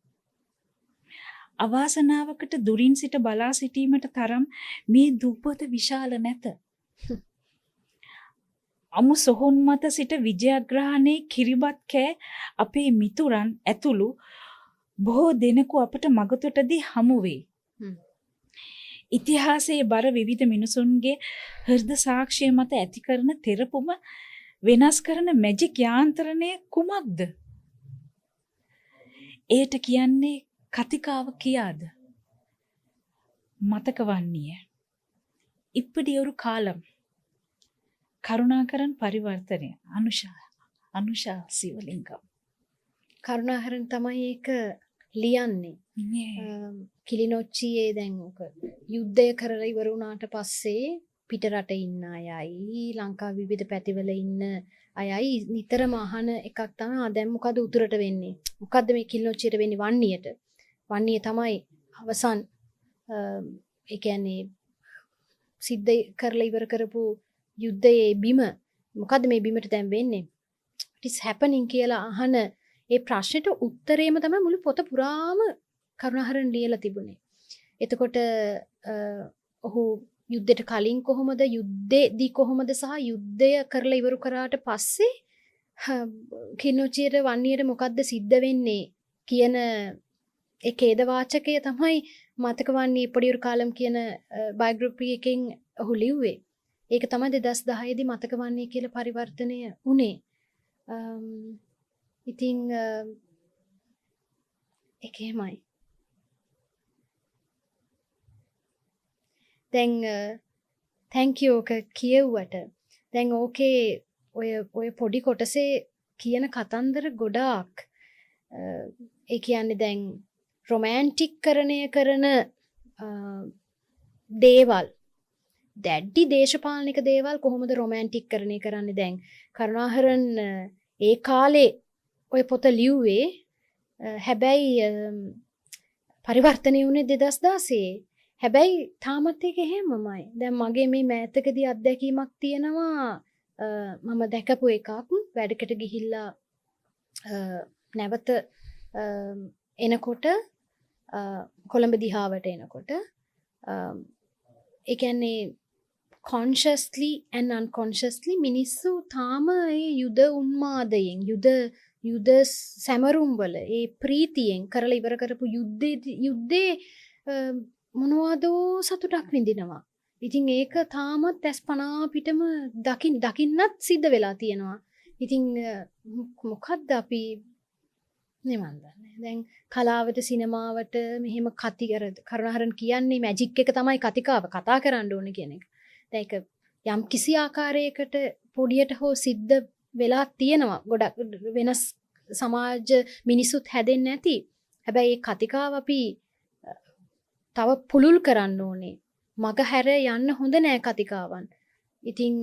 අවාසනාවකට දුරින් සිට බලා සිටීමට තරම් මේ දුප්පත විශාල නැත. අමු සොහොන් මත සිට විජයග්‍රහණයේ කිරිබත් කෑ අපේ මිතුරන් ඇතුළු බොහෝ දෙනෙකු අපට මගතොටදී හමු වේ. ඉතිහාසයේ බර විවිධ මිනිසුන්ගේ හෘද සාක්ෂිය මත ඇති කරන තෙරපුම වෙනස් කරන මැජික් යාන්ත්‍රණය කුමක්ද? ඒට කියන්නේ කතිකාව කියාද? මතක වන්නේ ඉප්පඩි ஒரு කාලම් කරුණාකරන් පරිවර්තනය අනුෂා සිවලිංගම් කරුණාහරන් තමයි ඒක ලියන්නේ. කිලිනොච්චියේ දැන් ඔක යුද්ධය කරලා ඉවර වුණාට පස්සේ පිටරට ඉන්න අයයි ලංකා විවිධ පැතිවල ඉන්න අයයි නිතරම අහන එකක් තමයි දැන් මොකද උතුරට වෙන්නේ? මොකද්ද මේ කිලිනොච්චියට වෙන්නේ වන්නියට? වන්නිය තමයි අවසන් ඒ කියන්නේ සිද්ධ කරලා ඉවර කරපු යුද්ධයේ බිම. මොකද්ද මේ බිමට දැන් වෙන්නේ? It is happening කියලා අහන ඒ ප්‍රශ්නෙට උත්තරේම තමයි මුළු පොත පුරාම කරුණාහරන් ලියලා තිබුණේ. එතකොට ඔහු යුද්ධයට කලින් කොහොමද යුද්ධෙදී කොහොමද සහ යුද්ධය කරලා ඉවර කරාට පස්සේ කිලිනොච්චියට වන්නියට මොකද්ද සිද්ධ වෙන්නේ කියන ඒ ඛේද වාචකය තමයි මතක වන්නේ ඉප්පඩි ஒரு කාලම් කියන බයෝග්‍රැෆි එකෙන් ඔහු ලිව්වේ. ඒක තමයි 2010 දී මතක වන්නේ කියලා පරිවර්තනය වුණේ. ඉතින් ඒකෙමයි. දැන් thank you ඔක කියුවට. දැන් ඕකේ ඔය පොඩි කොටසේ කියන කතන්දර ගොඩාක් ඒ කියන්නේ දැන් රොමැන්ටික් කරණය කරන දේවල් දැඩි දේශපාලනික දේවල් කොහොමද රොමැන්ටික් කරණය කරන්නේ දැන් කරුණාහරන් ඒ කාලේ ඔය පොත ලිව්වේ හැබැයි පරිවර්තනය වුණේ 2016. හැබැයි තාමත් ඒක එහෙමමයි. දැන් මගේ මේ මෑතකදී අත්දැකීමක් තියෙනවා මම දැකපු එකක් වැඩකට ගිහිල්ලා නැවත එනකොට කොළඹ දිහාවට එනකොට ඒ කියන්නේ consciously and unconsciously මිනිස්සු තාම ඒ යුද උන්මාදයෙන් යුද සැමරුම් වල ඒ ප්‍රීතියෙන් කරලා ඉවර කරපු යුද්ධේ මොනවදෝ සතුටක් විඳිනවා. ඉතින් ඒක තාමත් ඇස් පනා පිටම දකින්නත් සිද්ධ වෙලා තියෙනවා. ඉතින් මොකද්ද අපි නෙමන් දන්නේ. දැන් කලාවට සිනමාවට මෙහෙම කරුණාහරන් කියන්නේ මැජික් එක තමයි කතිකාව කතා කරන්න ඕනේ කියන එක. දැන් ඒක යම් කිසි ආකාරයකට පොඩියට හෝ සිද්ධ වෙලා තියෙනවා. ගොඩක් වෙනස් සමාජ මිනිසුත් හැදෙන්නේ නැති. හැබැයි ඒ කතිකාව අපි තව පුලුල් කරන්න ඕනේ. මග හැර යන්න හොඳ නෑ කතිකාවන්. ඉතින්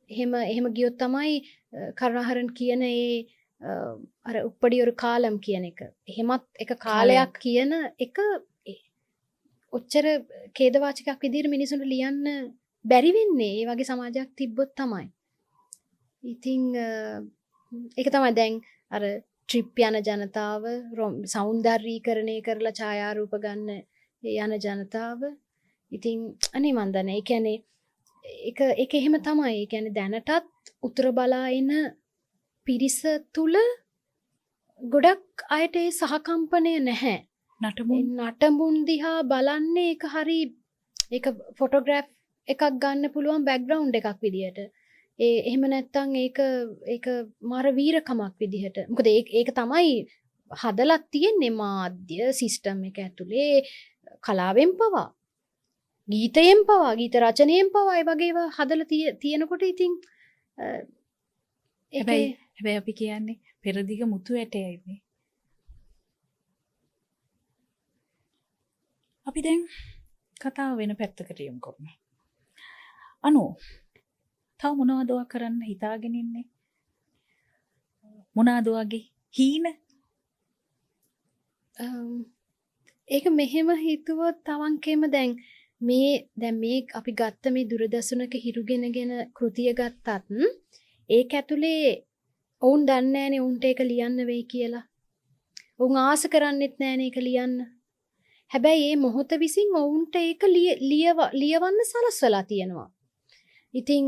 එහෙම ගියොත් තමයි කරුණාහරන් කියන ඒ අර උප්පඩි ஒரு කාලම් කියන එක. එහෙමත් එක කාලයක් කියන එක ඔච්චර ඛේදවාචකයක් විදිහට මිනිසුන්ට ලියන්න බැරි වෙන්නේ. ඒ වගේ සමාජයක් තිබ්බොත් තමයි. ඉතින් ඒක තමයි දැන් අර ට්‍රිප් යන ජනතාව සෞන්දර්යීකරණය කරලා ඡායාරූප ගන්න යන ජනතාව. ඉතින් අනේ මන් දන්නේ. ඒ කියන්නේ ඒක එහෙම තමයි. ඒ කියන්නේ දැනටත් උතුර බලා එන පිරිස තුල ගොඩක් අයට ඒ සහකම්පනය නැහැ. නටමුන් දිහා බලන්නේ ඒක හරි ඒක ෆොටෝග්‍රැෆ් එකක් ගන්න පුළුවන් බෑග්ග්‍රවුන්ඩ් එකක් විදියට. එහෙම නැත්තම් ඒක මාර වීරකමක් විදිහට. මොකද ඒක තමයි හදලා තියෙන්නේ මාධ්‍ය සිස්ටම් එක ඇතුලේ කලාවෙන් පවා ගීතයෙන් පවා ගීත රචනයෙන් පවා ඒ වගේ ඒවා හදලා තියෙනකොට ඉතින් හැබැයි අපි කියන්නේ පෙරදිග මුතු ඇටයයි මේ. අපි දැන් කතාව වෙන පැත්තකට යොමු කරමු. අනු තව මොනවද ඔයා කරන්න හිතාගෙන ඉන්නේ? මොනවාද ඔයාගේ හීන? ඒක මෙහෙම හිතුවොත් තවන්කේම දැන් මේ අපි ගත්ත මේ දුරදර්ශනක හිරුගෙනගෙන කෘතිය ගත්තත් ඒක ඇතුලේ ඔවුන් දන්නේ නැහනේ උන්ට ඒක ලියන්න වෙයි කියලා. ඔවුන් ආස කරන්නෙත් නැහනේ ඒක ලියන්න. හැබැයි මේ මොහොත විසින් ඔවුන්ට ඒක ලියවන්න සලස්වලා තියෙනවා. ඉතින්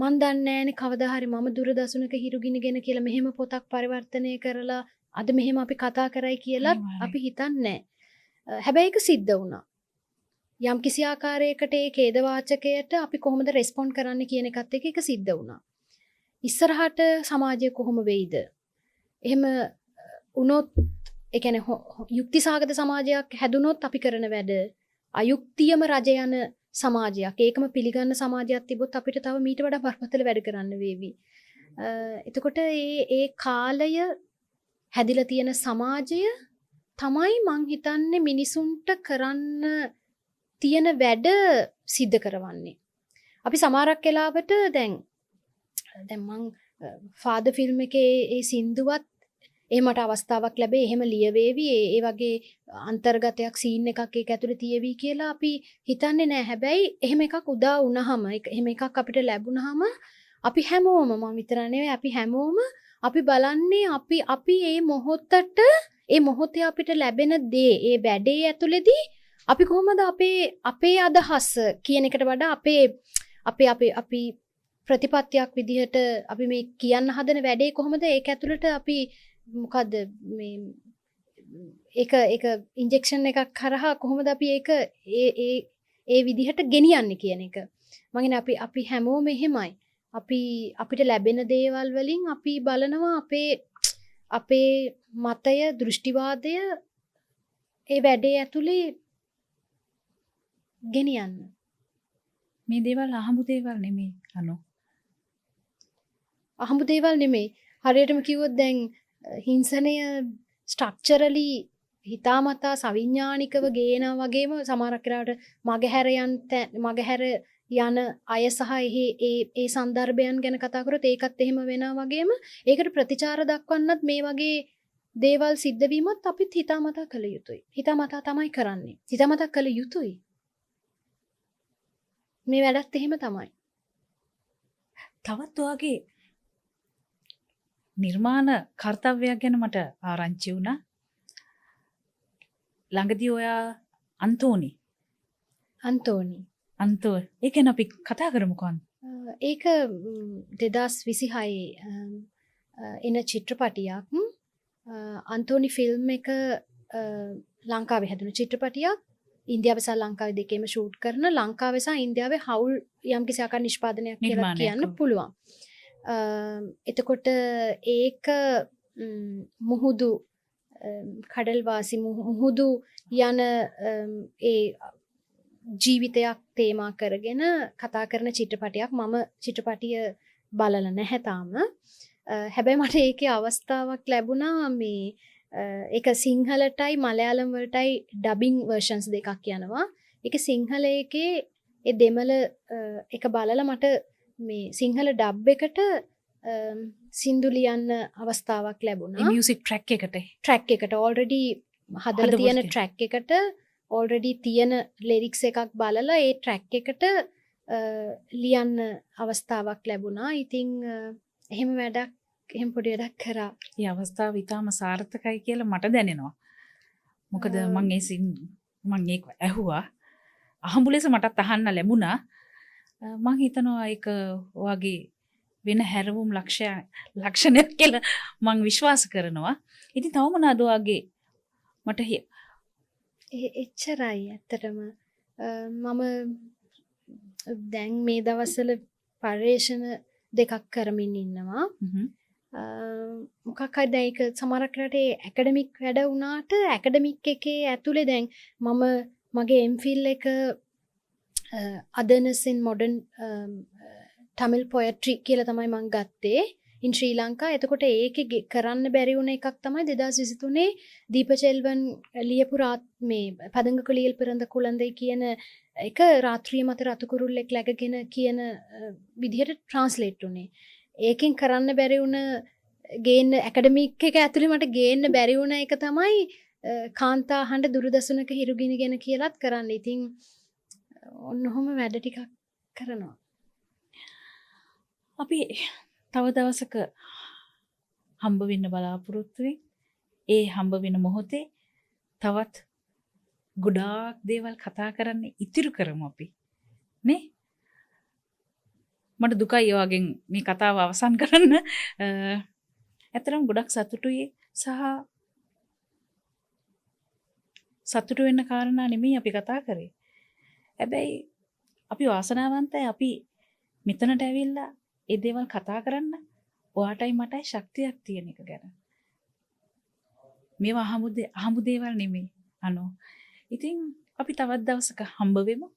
මන් දන්නේ නැහනේ කවදා හරි මම දුරදර්ශනක හිරුගිනගෙන කියලා මෙහෙම පොතක් පරිවර්තනය කරලා අද මෙහෙම අපි කතා කරයි කියලා අපි හිතන්නේ නැහැ. හැබැයි ඒක සිද්ධ වුණා. යම් කිසි ආකාරයකට ඒ ඛේදවාචකයට අපි කොහොමද රෙස්පොන්ඩ් කරන්න කියන එකත් එක්ක ඒක සිද්ධ වුණා. ඉස්සරහට සමාජය කොහොම වෙයිද? එහෙම වුණොත් ඒ කියන්නේ යුක්තිසහගත සමාජයක් හැදුනොත් අපි කරන වැඩ අයුක්තියම රජ යන සමාජයක් ඒකම පිළිගන්න සමාජයක් තිබොත් අපිට තව මීට වඩා බරපතල වැඩ කරන්න වේවි. එතකොට ඒ කාලය හැදිලා තියෙන සමාජය තමයි මං හිතන්නේ මිනිසුන්ට කරන්න තියෙන වැඩ සිද්ධ කරවන්නේ. අපි සමහරක් වෙලාවට දැන් මං ෆාදර් ෆිල්ම් එකේ ඒ සින්දුවත් එහෙමට අවස්ථාවක් ලැබේ එහෙම ලියවේවි ඒ වගේ අන්තර්ගතයක් සීන් එකක් ඒක ඇතුලේ තියවි කියලා අපි හිතන්නේ නැහැ. හැබැයි එහෙම එකක් උදා වුණාම එහෙම එකක් අපිට ලැබුණාම අපි හැමෝම මම විතර නෙවෙයි අපි හැමෝම අපි බලන්නේ අපි මේ මොහොතේ අපිට ලැබෙන දේ ඒ වැඩේ ඇතුලේදී අපි කොහොමද අපේ අදහස් කියන එකට වඩා අපි ප්‍රතිපත්තියක් විදිහට අපි මේ කියන්න හදන වැඩේ කොහොමද ඒක ඇතුළට අපි මොකද්ද මේ ඒක ඉන්ජෙක්ෂන් එකක් කරහා කොහොමද අපි ඒක ඒ විදිහට ගෙනියන්නේ කියන එක. මම කියන්නේ අපි හැමෝම එහෙමයි. අපිට ලැබෙන දේවල් වලින් අපි බලනවා අපේ මතය දෘෂ්ටිවාදය ඒ වැඩේ ඇතුලේ ගෙනියන්න. මේ දේවල් අහඹු දේවල් නෙමෙයි අනෝ. අහඹු දේවල් නෙමෙයි. හරියටම කිව්වොත් දැන් හිංසනය ස්ට්‍රක්චරලි හිතාමතා සවිඥානිකව ගේනා වගේම සමහරක් වෙලාවට මගහැර යන අය සහ ඒ සන්දර්භයන් ගැන කතා කරොත් ඒකත් එහෙම වෙනවා වගේම ඒකට ප්‍රතිචාර දක්වන්නත් මේ වගේ දේවල් සිද්ධ වීමත් අපිත් හිතාමතා කළ යුතුයි. හිතාමතා තමයි කරන්නේ. හිතාමතා කළ යුතුයි. මේ වැඩත් එහෙම තමයි. තවත් ඔයාගේ නිර්මාණ කාර්යයක් ගැන මට ආරංචි වුණා. ළඟදී ඔයා අන්තෝනි ඒ ගැන අපි කතා කරමුකෝ. ඒක 2026 එන චිත්‍රපටියක්. අන්තෝනි ෆිල්ම් එක ලංකාවේ හැදුණු චිත්‍රපටියක්. ඉන්දියාව සහ ලංකාවේ දෙකේම ෂූට් කරන ලංකාවේ සහ ඉන්දියාවේ හවුල් යම් කිසි ආකාර නිෂ්පාදනයක් කියලා කියන්න පුළුවන්. එතකොට ඒක මුහුදු කඩල්වාසි මුහුදු යන ඒ ජීවිතයක් තේමා කරගෙන කතා කරන චිත්‍රපටයක්. මම චිත්‍රපටිය බලලා නැහැ තාම. හැබැයි මට ඒකේ අවස්ථාවක් ලැබුණා මේ ඒක සිංහලටයි මලයාලම් වලටයි ඩබින් වර්ෂන්ස් දෙකක් යනවා. ඒක සිංහල එකේ ඒ දෙමළ එක බලලා මට මේ සිංහල ඩබ් එකට සින්දු ලියන්න අවස්ථාවක් ලැබුණා. මියුසික් ට්‍රැක් එකට ඔල්රෙඩි හදලා තියෙන ට්‍රැක් එකට ඔල්රෙඩි තියෙන ලිරික්ස් එකක් බලලා ඒ ට්‍රැක් එකට ලියන්න අවස්ථාවක් ලැබුණා. ඉතින් එහෙම පොඩි වැඩක් කරා. ඒ අවස්ථාව ඉතාම සාර්ථකයි කියලා මට දැනෙනවා. මොකද මම ඒක ඇහුවා. අහඹු ලෙස මටත් අහන්න ලැබුණා. මම හිතනවා ඒක ඔයගේ වෙන හැරවුම් ලක්ෂණයක් කියලා මම විශ්වාස කරනවා. ඉතින් තව මොනවාද ඔයගේ මට එච්චරයි ඇත්තටම. මම දැන් මේ දවස්වල පරිශන දෙකක් කරමින් ඉන්නවා. මොකක් හරි දැන් ඒක සමහරක් රටේ ඇකඩමික් වැඩ වුණාට ඇකඩමික් එකේ ඇතුලේ දැන් මම මගේ MPhil එක otherness in modern Tamil poetry කියලා තමයි මම ගත්තේ. ඉන් ශ්‍රී ලංකා. එතකොට ඒකේ කරන්න බැරි වුණ එකක් තමයි 2023 දීපචෙල්වන් ලියපු මේ පදංගක ලියල් පිරඳ කුලන්දේ කියන එක රාත්‍රිය මත රතු කුරුල්ලෙක් läගගෙන කියන විදිහට ට්‍රාන්ස්ලේට් උනේ. ඒකෙන් කරන්න බැරි වුණ ගේන්න ඇකඩමික් එක ඇතුළේ මට ගේන්න බැරි වුණ එක තමයි කාන්තා හඬ දුරදසුනක හිරුගිනිගෙන කියලාත් කරන්න. ඉතින් ඔන්න ඔහොම වැඩ ටිකක් කරනවා. අපි තව දවසක හම්බ වෙන්න බලාපොරොත්තු වෙයි. ඒ හම්බ වෙන මොහොතේ තවත් ගොඩාක් දේවල් කතා කරන්න ඉතිරි කරමු අපි. නේ? මට දුකයි ඒ වගේ මේ කතාව අවසන් කරන්න. ඇත්තටම ගොඩක් සතුටුයි සහ සතුටු වෙන්න කාරණා නෙමෙයි අපි කතා කරේ. හැබැයි අපි වාසනාවන්තයි අපි මෙතනට ඇවිල්ලා ඒ දේවල් කතා කරන්න ඔයාටයි මටයි ශක්තියක් තියෙන එක ගැන. මේවා අහමු දේවල් නෙමෙයි. අනෝ. ඉතින් අපි තවත් දවසක හම්බ වෙමු.